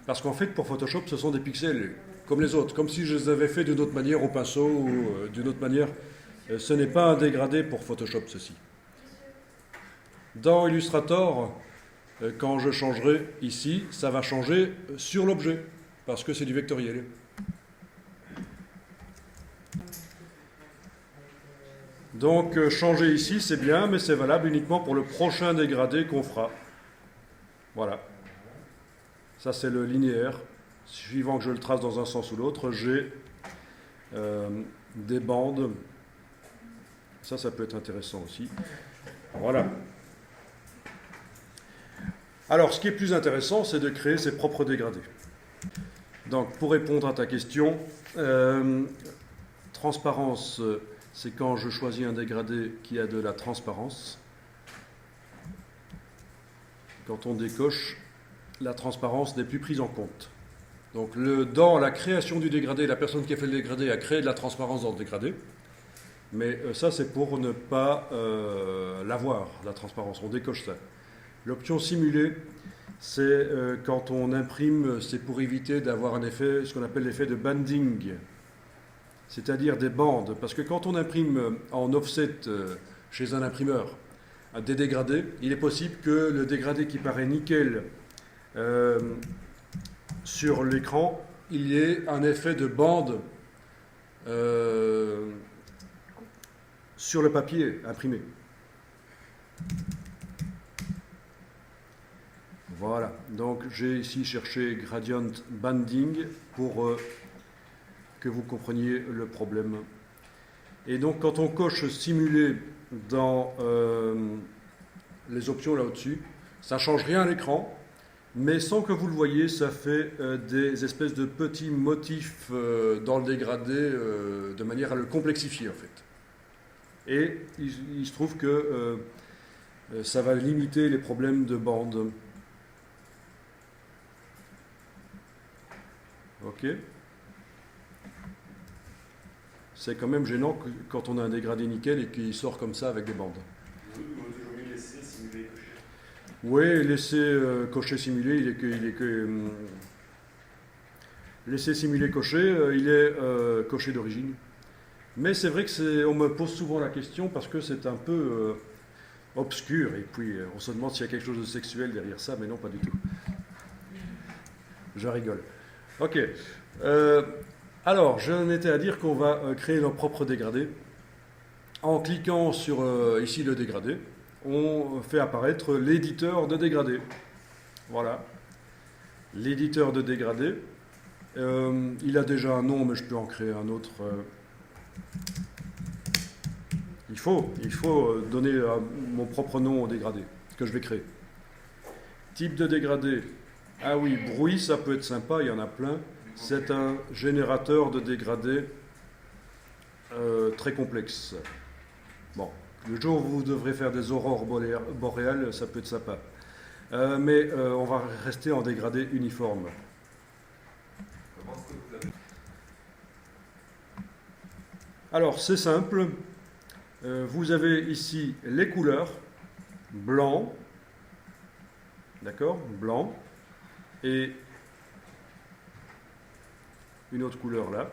Parce qu'en fait, pour Photoshop, ce sont des pixels comme les autres, comme si je les avais fait d'une autre manière au pinceau ou d'une autre manière. Ce n'est pas un dégradé pour Photoshop, ceci. Dans Illustrator, quand je changerai ici, ça va changer sur l'objet, parce que c'est du vectoriel. Donc changer ici, c'est bien, mais c'est valable uniquement pour le prochain dégradé qu'on fera. Voilà. Ça, c'est le linéaire. Suivant que je le trace dans un sens ou l'autre, j'ai des bandes. Ça peut être intéressant aussi. Voilà. Alors, ce qui est plus intéressant, c'est de créer ses propres dégradés. Donc, pour répondre à ta question, transparence... c'est quand je choisis un dégradé qui a de la transparence. Quand on décoche, la transparence n'est plus prise en compte. Donc dans la création du dégradé, la personne qui a fait le dégradé a créé de la transparence dans le dégradé. Mais ça, c'est pour ne pas l'avoir, la transparence. On décoche ça. L'option simulée, c'est quand on imprime, c'est pour éviter d'avoir un effet, ce qu'on appelle l'effet de banding. C'est-à-dire des bandes, parce que quand on imprime en offset chez un imprimeur des dégradés, il est possible que le dégradé qui paraît nickel sur l'écran, il y ait un effet de bande sur le papier imprimé. Voilà, donc j'ai ici cherché gradient banding pour... que vous compreniez le problème. Et donc, quand on coche simuler dans les options là au-dessus, ça ne change rien à l'écran, mais sans que vous le voyez, ça fait des espèces de petits motifs dans le dégradé de manière à le complexifier, en fait. Et il se trouve que ça va limiter les problèmes de bande. Ok ? C'est quand même gênant quand on a un dégradé nickel et qu'il sort comme ça avec des bandes. Il vaut toujours mieux laisser simuler et cocher. Oui, laisser cocher simuler, laisser simuler cocher, il est coché d'origine. Mais c'est vrai que on me pose souvent la question parce que c'est un peu obscur et puis on se demande s'il y a quelque chose de sexuel derrière ça, mais non, pas du tout. Je rigole. Ok. Alors, j'en étais à dire qu'on va créer nos propres dégradés. En cliquant sur ici le dégradé, on fait apparaître l'éditeur de dégradé. Voilà. L'éditeur de dégradé. Il a déjà un nom, mais je peux en créer un autre. Il faut donner mon propre nom au dégradé que je vais créer. Type de dégradé. Ah oui, bruit, ça peut être sympa, il y en a plein. C'est un générateur de dégradés très complexe. Bon, le jour où vous devrez faire des aurores boréales, ça peut être sympa. Mais on va rester en dégradé uniforme. Alors, c'est simple. Vous avez ici les couleurs. Blanc. D'accord ? Blanc. et une autre couleur là.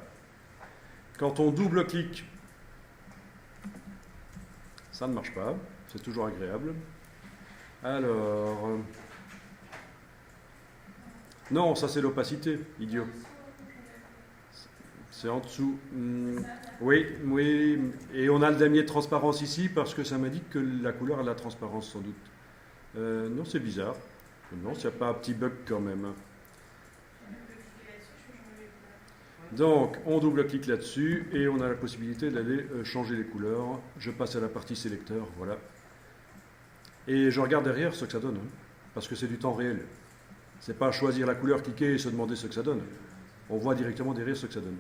Quand on double-clique, ça ne marche pas, c'est toujours agréable. Alors, non, ça c'est l'opacité, idiot. C'est en dessous. Oui, oui, et on a le damier de transparence ici parce que ça m'indique que la couleur a de la transparence sans doute. Non, c'est bizarre. Non, s'il n'y a pas un petit bug quand même. Donc, on double-clique là-dessus et on a la possibilité d'aller changer les couleurs. Je passe à la partie sélecteur, voilà. Et je regarde derrière ce que ça donne, hein, parce que c'est du temps réel. C'est pas choisir la couleur, cliquer et se demander ce que ça donne. On voit directement derrière ce que ça donne.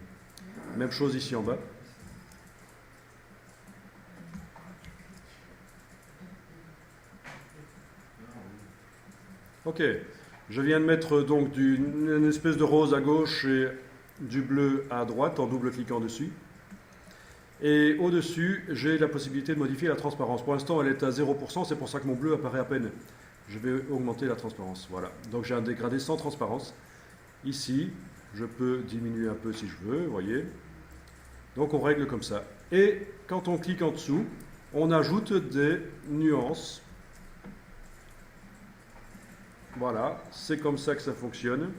Même chose ici en bas. Ok, je viens de mettre donc une espèce de rose à gauche et du bleu à droite en double-cliquant dessus. Et au-dessus, j'ai la possibilité de modifier la transparence. Pour l'instant, elle est à 0%, c'est pour ça que mon bleu apparaît à peine. Je vais augmenter la transparence. Voilà, donc j'ai un dégradé sans transparence. Ici, je peux diminuer un peu si je veux, vous voyez. Donc on règle comme ça. Et quand on clique en dessous, on ajoute des nuances. Voilà, c'est comme ça que ça fonctionne.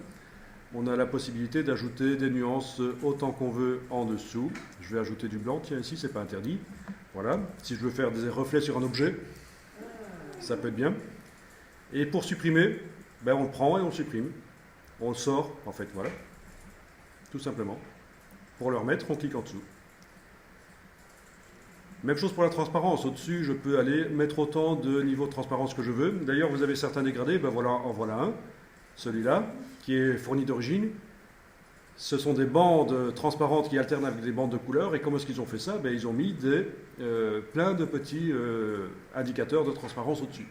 On a la possibilité d'ajouter des nuances autant qu'on veut en dessous. Je vais ajouter du blanc, tiens ici, c'est pas interdit. Voilà, si je veux faire des reflets sur un objet, ça peut être bien. Et pour supprimer, ben on le prend et on le supprime. On le sort, en fait, voilà. Tout simplement. Pour le remettre, on clique en dessous. Même chose pour la transparence. Au-dessus, je peux aller mettre autant de niveaux de transparence que je veux. D'ailleurs, vous avez certains dégradés. Ben voilà, en voilà un. Celui-là, qui est fourni d'origine. Ce sont des bandes transparentes qui alternent avec des bandes de couleurs. Et comment est-ce qu'ils ont fait ça? Ben, ils ont mis plein de petits indicateurs de transparence au-dessus.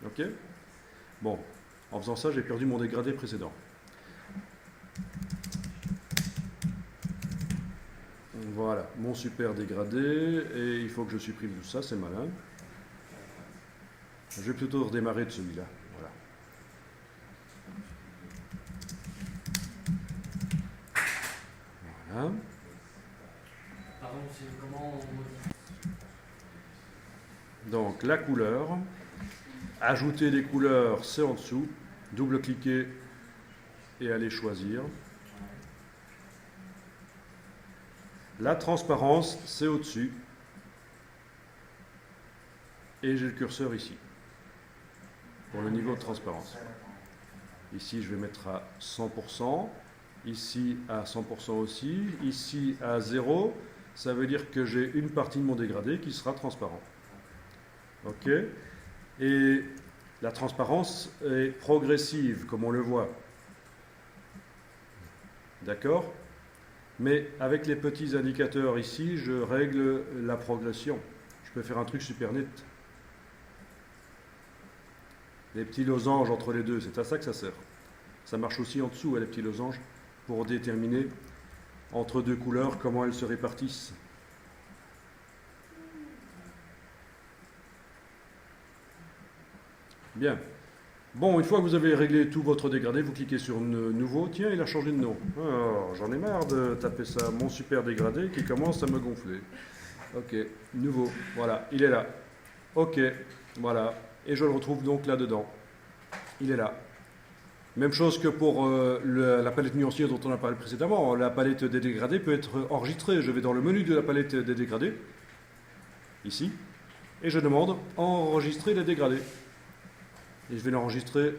Ok? Bon, en faisant ça, j'ai perdu mon dégradé précédent. Voilà, mon super dégradé, et il faut que je supprime tout ça, c'est malin. Je vais plutôt redémarrer de celui-là. Voilà. Voilà. Pardon, comment on modifie? Donc la couleur, ajouter des couleurs, c'est en dessous, double-cliquer et aller choisir. La transparence, c'est au-dessus. Et j'ai le curseur ici, pour le niveau de transparence. Ici, je vais mettre à 100%. Ici, à 100% aussi. Ici, à 0. Ça veut dire que j'ai une partie de mon dégradé qui sera transparent. OK? Et la transparence est progressive, comme on le voit. D'accord? Mais avec les petits indicateurs ici, je règle la progression. Je peux faire un truc super net. Les petits losanges entre les deux, c'est à ça que ça sert. Ça marche aussi en dessous, les petits losanges, pour déterminer entre deux couleurs comment elles se répartissent. Bien. Bon, une fois que vous avez réglé tout votre dégradé, vous cliquez sur Nouveau. Tiens, il a changé de nom. Alors, j'en ai marre de taper ça. Mon super dégradé qui commence à me gonfler. Ok, Nouveau. Voilà, il est là. Ok, voilà. Et je le retrouve donc là-dedans. Il est là. Même chose que pour la palette nuancière dont on a parlé précédemment. La palette des dégradés peut être enregistrée. Je vais dans le menu de la palette des dégradés, ici, et je demande enregistrer les dégradés. Et je vais l'enregistrer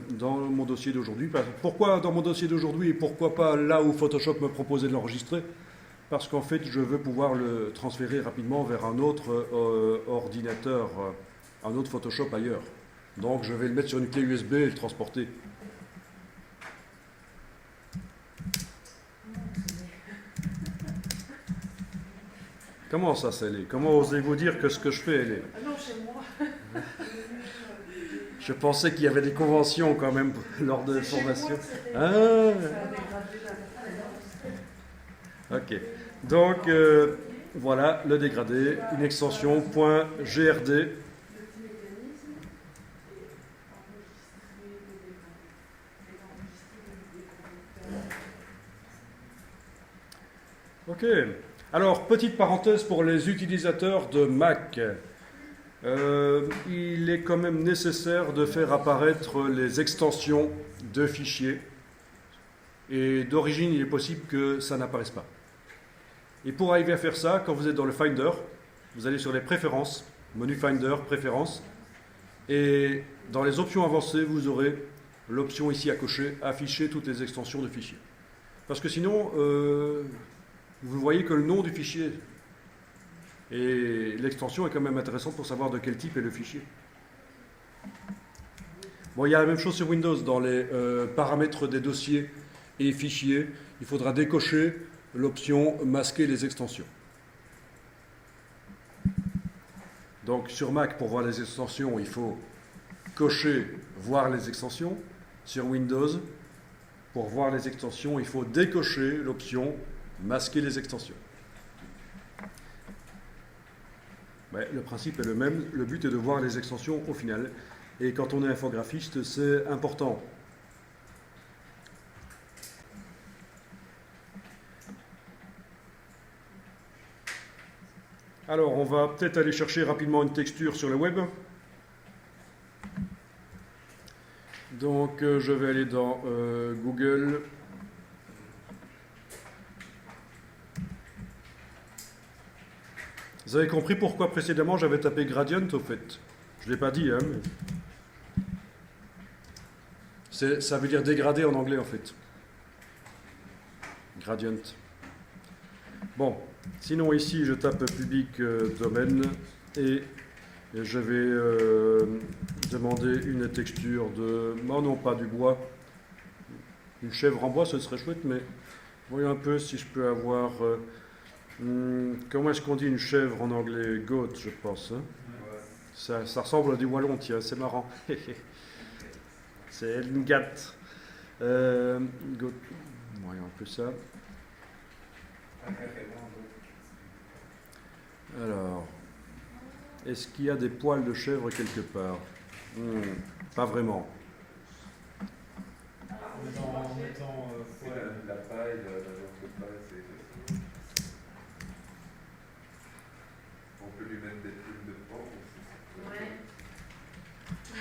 dans mon dossier d'aujourd'hui. Pourquoi dans mon dossier d'aujourd'hui et pourquoi pas là où Photoshop me proposait de l'enregistrer? Parce qu'en fait, je veux pouvoir le transférer rapidement vers un autre ordinateur, un autre Photoshop ailleurs. Donc je vais le mettre sur une clé USB et le transporter. Comment ça, c'est l'est? Comment osez-vous dire que ce que je fais, elle est? Ah non, chez moi. Je pensais qu'il y avait des conventions quand même lors de formation. Ah. Ok. Donc voilà le dégradé, une extension .grd. Ok. Alors, petite parenthèse pour les utilisateurs de Mac. Il est quand même nécessaire de faire apparaître les extensions de fichiers. Et d'origine, il est possible que ça n'apparaisse pas. Et pour arriver à faire ça, quand vous êtes dans le Finder, vous allez sur les préférences, menu Finder, préférences, et dans les options avancées, vous aurez l'option ici à cocher, afficher toutes les extensions de fichiers. Parce que sinon, vous voyez que le nom du fichier et l'extension est quand même intéressante pour savoir de quel type est le fichier. Bon, il y a la même chose sur Windows, dans les paramètres des dossiers et fichiers, il faudra décocher l'option masquer les extensions. Donc sur Mac, pour voir les extensions, il faut cocher voir les extensions. Sur Windows, pour voir les extensions, il faut décocher l'option masquer les extensions. Ouais, le principe est le même, le but est de voir les extensions au final. Et quand on est infographiste, c'est important. Alors, on va peut-être aller chercher rapidement une texture sur le web. Donc, je vais aller dans Google. Vous avez compris pourquoi précédemment j'avais tapé gradient au fait? Je ne l'ai pas dit, hein. Ça veut dire dégradé en anglais en fait. Gradient. Bon, sinon ici je tape public domaine et je vais demander une texture de... Oh non, pas du bois. Une chèvre en bois, ce serait chouette, mais voyons un peu si je peux avoir... comment est-ce qu'on dit une chèvre en anglais? Goat, je pense. Hein. Ça ressemble à du wallon, tiens, c'est marrant. C'est une gâte. Goat. Voyons un peu ça. Alors, est-ce qu'il y a des poils de chèvre quelque part? Pas vraiment. La paille, la paille, c'est... On peut lui mettre des plumes de porc aussi. Ouais.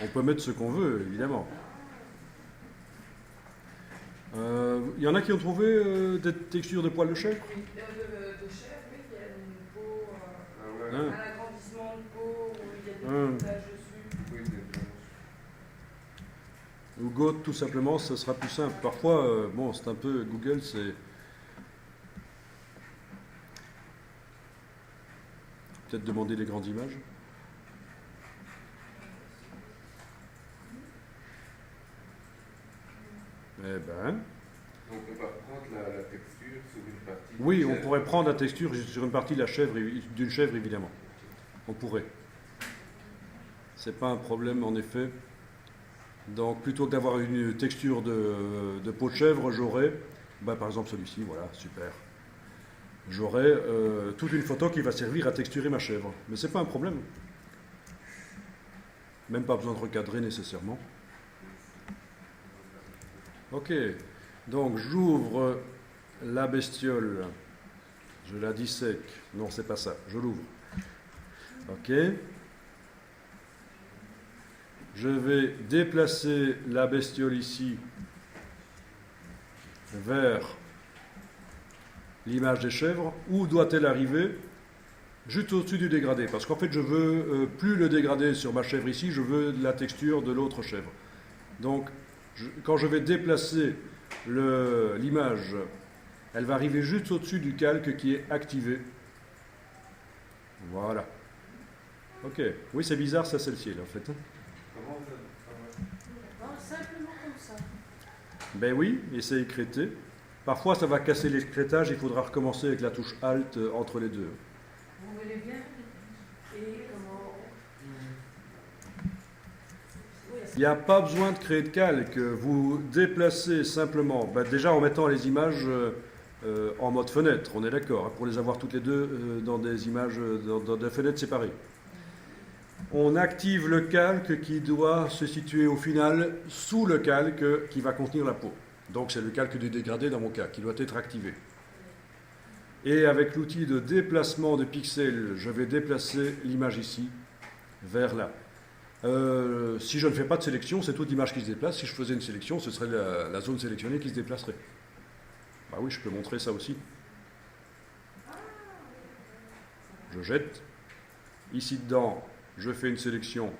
On peut mettre ce qu'on veut, évidemment. Il y en a qui ont trouvé des textures de poils de chèvre? Oui, de chèvre, oui, il y a une peau, Ah ouais. Hein. un agrandissement de peau, où il y a des taches dessus. Oui, des blanches. Ou Goat, tout simplement, ça sera plus simple. Parfois, bon, c'est un peu... Google, c'est... Peut-être demander les grandes images. Eh ben... On peut pas prendre la texture sur une partie. Oui, on pourrait prendre la texture sur une partie de la chèvre, d'une chèvre, évidemment. On pourrait. C'est pas un problème, en effet. Donc, plutôt que d'avoir une texture de peau de chèvre, j'aurais, par exemple celui-ci, voilà, super. J'aurais toute une photo qui va servir à texturer ma chèvre. Mais c'est pas un problème. Même pas besoin de recadrer nécessairement. Ok. Donc, j'ouvre la bestiole. Je la dissèque. Non, c'est pas ça. Je l'ouvre. Ok. Je vais déplacer la bestiole ici vers l'image des chèvres. Où doit-elle arriver? Juste au-dessus du dégradé. Parce qu'en fait, je veux plus le dégradé sur ma chèvre ici, je veux la texture de l'autre chèvre. Donc, quand je vais déplacer l'image, elle va arriver juste au-dessus du calque qui est activé. Voilà. Ok. Oui, c'est bizarre, ça, c'est le ciel, en fait. Comment ça Non, simplement comme ça. Ben oui, et c'est écrété. Parfois, ça va casser l'écrétage, il faudra recommencer avec la touche Alt entre les deux. Vous voulez bien? Et comment... Il n'y a pas besoin de créer de calque. Vous déplacez simplement, déjà en mettant les images en mode fenêtre, on est d'accord, pour les avoir toutes les deux dans des images, dans des fenêtres séparées. On active le calque qui doit se situer au final sous le calque qui va contenir la peau. Donc c'est le calque du dégradé dans mon cas, qui doit être activé. Et avec l'outil de déplacement de pixels, je vais déplacer l'image ici vers là. Si je ne fais pas de sélection, c'est toute l'image qui se déplace. Si je faisais une sélection, ce serait la zone sélectionnée qui se déplacerait. Bah oui, je peux montrer ça aussi. Je jette. Ici dedans, je fais une sélection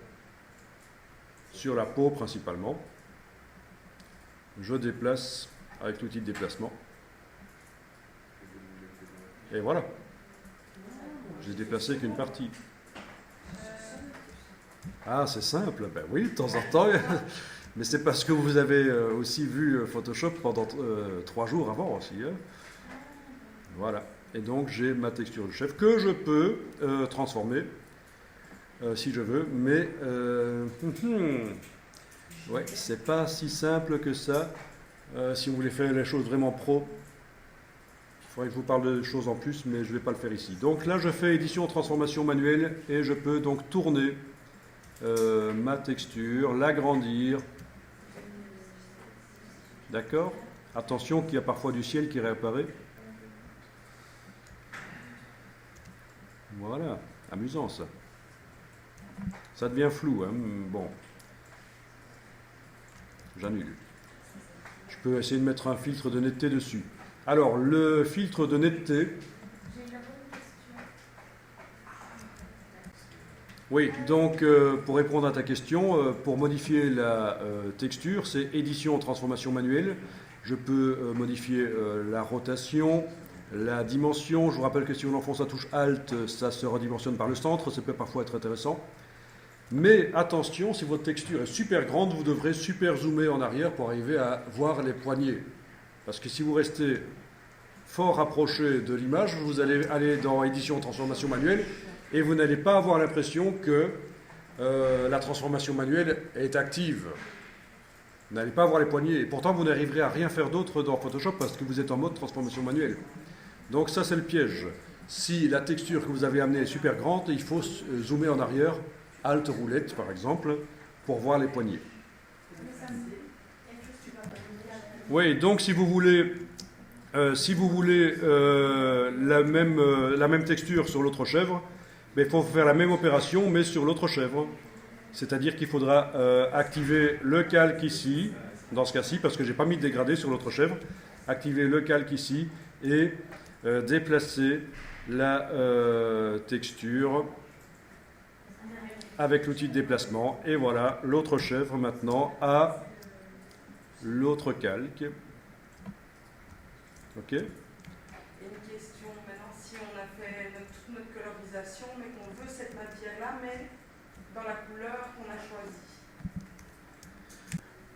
sur la peau principalement. Je déplace avec l'outil de déplacement. Et voilà. J'ai déplacé qu'une partie. Ah, c'est simple. Ben oui, de temps en temps. Mais c'est parce que vous avez aussi vu Photoshop pendant 3 jours avant aussi. Hein. Voilà. Et donc j'ai ma texture de chef que je peux transformer si je veux. Mais ouais, c'est pas si simple que ça. Si vous voulez faire les choses vraiment pro, il faudrait que je vous parle de choses en plus, mais je ne vais pas le faire ici. Donc là, je fais édition transformation manuelle et je peux donc tourner ma texture, l'agrandir. D'accord? Attention qu'il y a parfois du ciel qui réapparaît. Voilà, amusant ça. Ça devient flou, hein? Bon. J'annule. Je peux essayer de mettre un filtre de netteté dessus. Alors, le filtre de netteté... J'ai une bonne question. Oui, donc pour répondre à ta question, pour modifier la texture, c'est édition transformation manuelle. Je peux modifier la rotation, la dimension. Je vous rappelle que si on enfonce la touche Alt, ça se redimensionne par le centre. Ça peut parfois être intéressant. Mais attention, si votre texture est super grande, vous devrez super zoomer en arrière pour arriver à voir les poignées. Parce que si vous restez fort rapproché de l'image, vous allez aller dans édition transformation manuelle et vous n'allez pas avoir l'impression que la transformation manuelle est active. Vous n'allez pas avoir les poignées. Et pourtant, vous n'arriverez à rien faire d'autre dans Photoshop parce que vous êtes en mode transformation manuelle. Donc ça, c'est le piège. Si la texture que vous avez amenée est super grande, il faut zoomer en arrière, Alt roulette par exemple, pour voir les poignées. Oui, donc si vous voulez, la même texture sur l'autre chèvre, mais il faut faire la même opération, mais sur l'autre chèvre. C'est-à-dire qu'il faudra activer le calque ici, dans ce cas-ci, parce que je n'ai pas mis de dégradé sur l'autre chèvre, activer le calque ici et déplacer la texture avec l'outil de déplacement. Et voilà, l'autre chèvre maintenant a l'autre calque. Ok. Et une question, maintenant, si on a fait toute notre colorisation, mais qu'on veut cette matière-là, mais dans la couleur qu'on a choisie.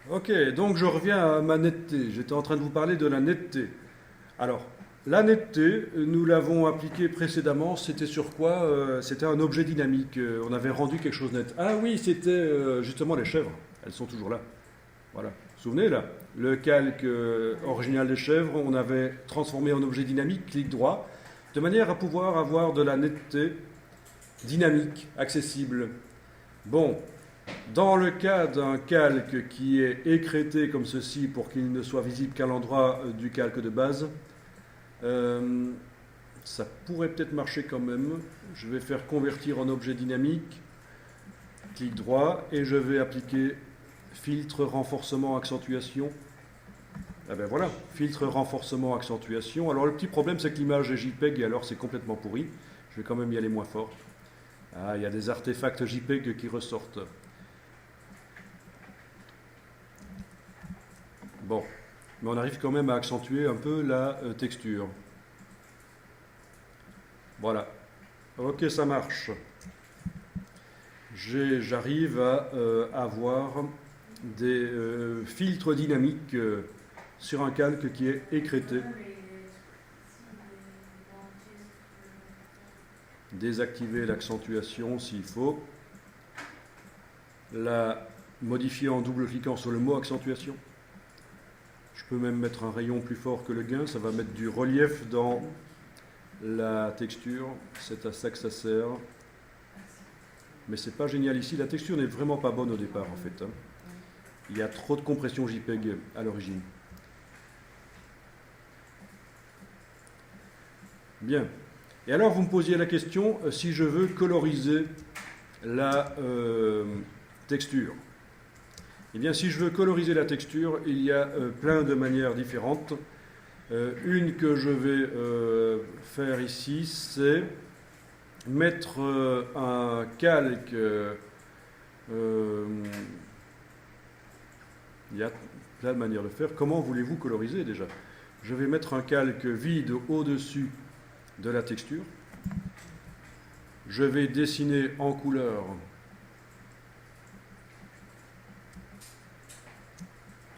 Ok, donc je reviens à ma netteté. J'étais en train de vous parler de la netteté. Alors, la netteté, nous l'avons appliquée précédemment. C'était sur quoi? C'était un objet dynamique. On avait rendu quelque chose net. Ah oui, c'était justement les chèvres. Elles sont toujours là. Voilà. Vous vous souvenez là? Le calque original des chèvres, on avait transformé en objet dynamique, clic droit, de manière à pouvoir avoir de la netteté dynamique, accessible. Bon, dans le cas d'un calque qui est écrété comme ceci pour qu'il ne soit visible qu'à l'endroit du calque de base, ça pourrait peut-être marcher quand même. Je vais faire convertir en objet dynamique, clic droit, et je vais appliquer filtre, renforcement, accentuation. Ah ben voilà, filtre, renforcement, accentuation. Alors le petit problème, c'est que l'image est JPEG et alors c'est complètement pourri. Je vais quand même y aller moins fort. Ah, il y a des artefacts JPEG qui ressortent. Bon, mais on arrive quand même à accentuer un peu la texture. Voilà. Ok, ça marche. J'arrive à avoir des filtres dynamiques sur un calque qui est écrété. Désactiver l'accentuation s'il faut. La modifier en double-cliquant sur le mot accentuation. Je peux même mettre un rayon plus fort que le gain. Ça va mettre du relief dans la texture. C'est à ça que ça sert. Mais c'est pas génial ici. La texture n'est vraiment pas bonne au départ en fait. Il y a trop de compression JPEG à l'origine. Bien. Et alors, vous me posiez la question si je veux coloriser la texture. Eh bien, si je veux coloriser la texture, il y a plein de manières différentes. Une que je vais faire ici, c'est mettre un calque. Il y a plein de manières de faire. Comment voulez-vous coloriser déjà? Je vais mettre un calque vide au-dessus de la texture. Je vais dessiner en couleur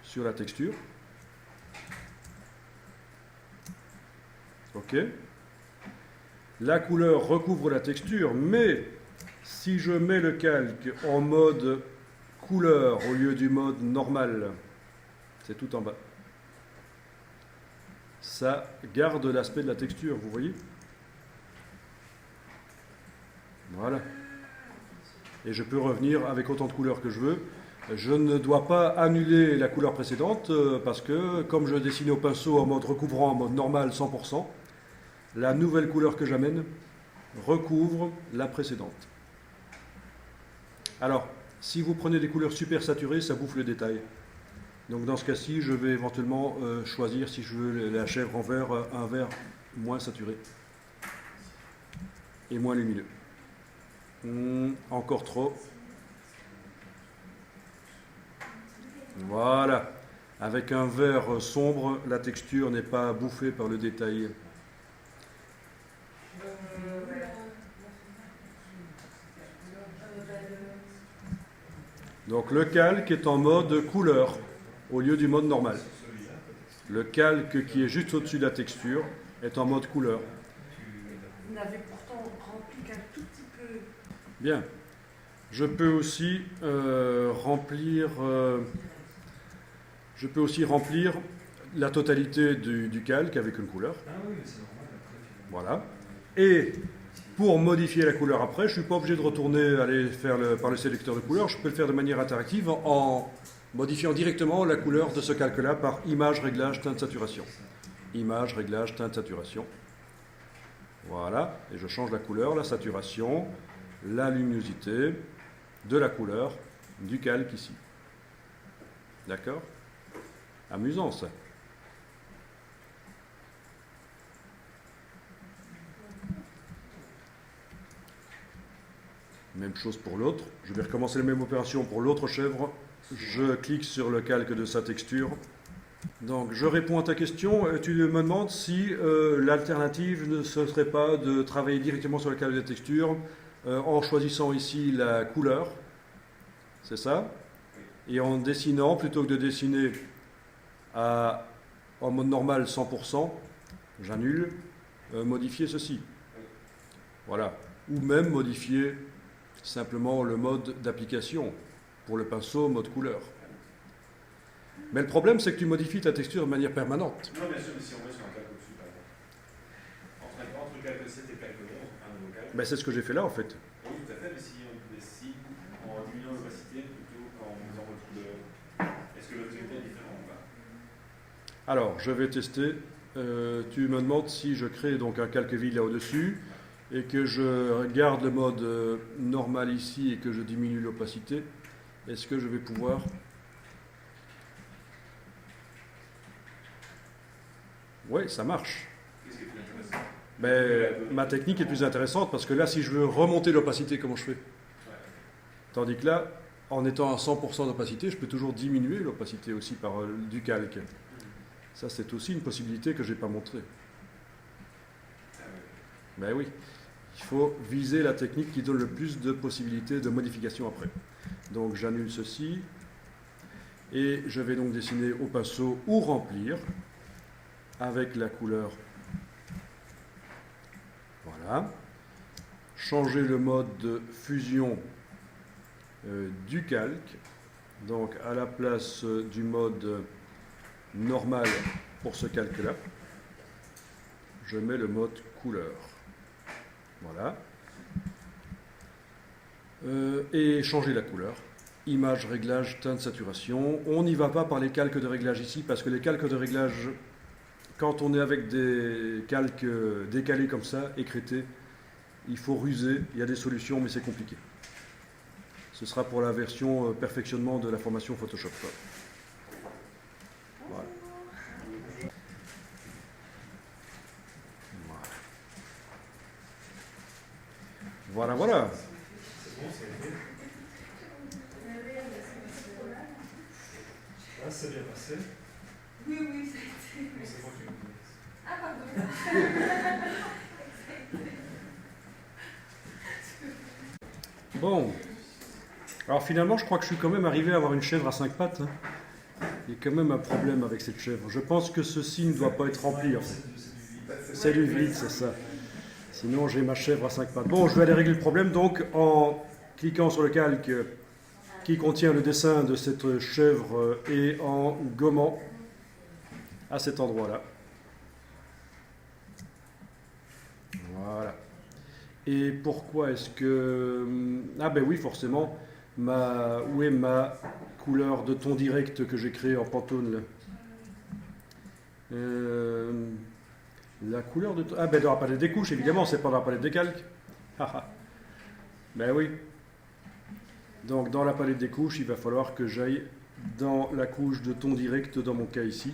sur la texture. OK. La couleur recouvre la texture, mais si je mets le calque en mode couleur au lieu du mode normal, c'est tout en bas. Ça garde l'aspect de la texture, vous voyez? Voilà. Et je peux revenir avec autant de couleurs que je veux. Je ne dois pas annuler la couleur précédente parce que, comme je dessinais au pinceau en mode recouvrant, en mode normal 100%, la nouvelle couleur que j'amène recouvre la précédente. Alors, si vous prenez des couleurs super saturées, ça bouffe le détail. Donc dans ce cas-ci, je vais éventuellement choisir, si je veux la chèvre en vert, un vert moins saturé et moins lumineux. Encore trop. Voilà. Avec un vert sombre, la texture n'est pas bouffée par le détail. Donc le calque est en mode couleur au lieu du mode normal. Le calque qui est juste au-dessus de la texture est en mode couleur. Vous n'avez pourtant rempli qu'un tout petit peu. Bien. Je peux aussi remplir la totalité du calque avec une couleur. Ah oui, mais c'est normal. Après, Voilà. Et pour modifier la couleur après, je ne suis pas obligé de retourner aller faire par le sélecteur de couleurs. Je peux le faire de manière interactive en modifiant directement la couleur de ce calque-là par image, réglage, teinte, saturation. Image, réglage, teinte, saturation. Voilà. Et je change la couleur, la saturation, la luminosité de la couleur du calque ici. D'accord? Amusant ça. Même chose pour l'autre. Je vais recommencer la même opération pour l'autre chèvre. Je clique sur le calque de sa texture. Donc je réponds à ta question. Tu me demandes si l'alternative ne serait pas de travailler directement sur le calque de texture en choisissant ici la couleur. C'est ça? Et en dessinant, plutôt que de dessiner en mode normal 100%, j'annule, modifier ceci. Voilà. Ou même modifier simplement le mode d'application pour le pinceau mode couleur. Mais le problème, c'est que tu modifies ta texture de manière permanente. Non, bien sûr, mais si on met sur un calque au-dessus, par exemple. Entre calque 7 et calque 11, on fait un nouveau calque. Ben, c'est ce que j'ai fait là, en fait. Oui, tout à fait, mais si on décide en diminuant l'opacité plutôt qu'en faisant votre couleur, est-ce que l'objectif est différent ou pas? Alors, je vais tester. Tu me demandes si je crée donc un calque vide là au-dessus et que je garde le mode normal ici et que je diminue l'opacité. Est-ce que je vais pouvoir... Oui, ça marche. Qu'est-ce qui est plus intéressant? Mais ma technique est plus intéressante parce que là, si je veux remonter l'opacité, comment je fais? Tandis que là, en étant à 100% d'opacité, je peux toujours diminuer l'opacité aussi par du calque. Ça, c'est aussi une possibilité que je n'ai pas montrée. Ben oui, il faut viser la technique qui donne le plus de possibilités de modification après. Donc j'annule ceci et je vais donc dessiner au pinceau ou remplir avec la couleur. Voilà. Changer le mode de fusion du calque. Donc à la place du mode normal pour ce calque-là, je mets le mode couleur. Voilà. Et changer la couleur. Image, réglage, teinte, saturation. On n'y va pas par les calques de réglage ici, parce que les calques de réglage, quand on est avec des calques décalés comme ça, écrêtés, il faut ruser. Il y a des solutions, mais c'est compliqué. Ce sera pour la version perfectionnement de la formation Photoshop. Voilà. Voilà, voilà. C'est bon, c'est fait. Ah, c'est bien passé. Oui, oui, ça a été. C'est moi qui le dis. Ah, pardon. Bon. Alors finalement, je crois que je suis quand même arrivé à avoir une chèvre à 5 pattes. Hein. Il y a quand même un problème avec cette chèvre. Je pense que ceci ne doit pas être rempli en fait. C'est du vide, c'est ça. Sinon, j'ai ma chèvre à 5 pattes. Bon, je vais aller régler le problème donc en cliquant sur le calque qui contient le dessin de cette chèvre et en gommant à cet endroit-là. Voilà. Et pourquoi est-ce que... Ah ben oui, forcément, où est ma couleur de ton direct que j'ai créée en Pantone là La couleur de... Ah ben dans la palette des couches, évidemment, c'est pas dans la palette des calques. Ben oui. Donc dans la palette des couches, il va falloir que j'aille dans la couche de ton direct, dans mon cas ici,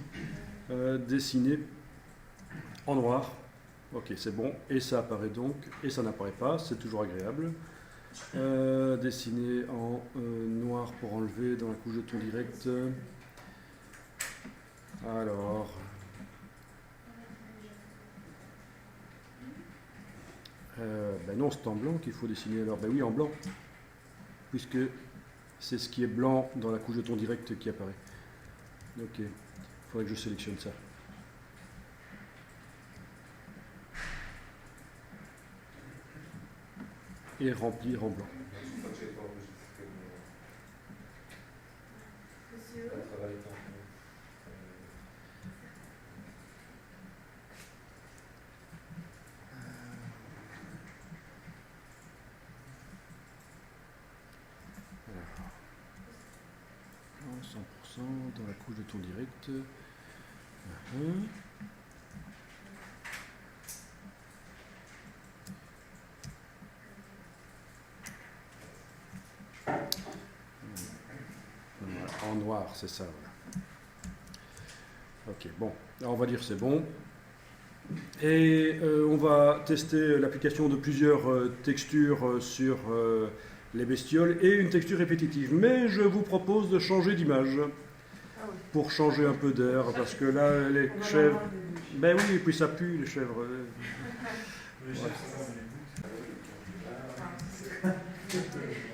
dessiner en noir. Ok, c'est bon. Et ça apparaît donc, et ça n'apparaît pas, c'est toujours agréable. Dessiner en noir pour enlever dans la couche de ton direct. Alors... ben non, c'est en blanc qu'il faut dessiner alors. Ben oui, en blanc. Puisque c'est ce qui est blanc dans la couche de ton direct qui apparaît. Ok, il faudrait que je sélectionne ça. Et remplir en blanc. Monsieur. En 100% dans la couche de ton direct. En noir, c'est ça. Voilà. Ok, bon. Alors, on va dire c'est bon. Et on va tester l'application de plusieurs textures sur les bestioles et une texture répétitive. Mais je vous propose de changer d'image pour changer un peu d'air, parce que là, les chèvres... Ben oui, et puis ça pue, les chèvres. Les chèvres, ça sent les bouts.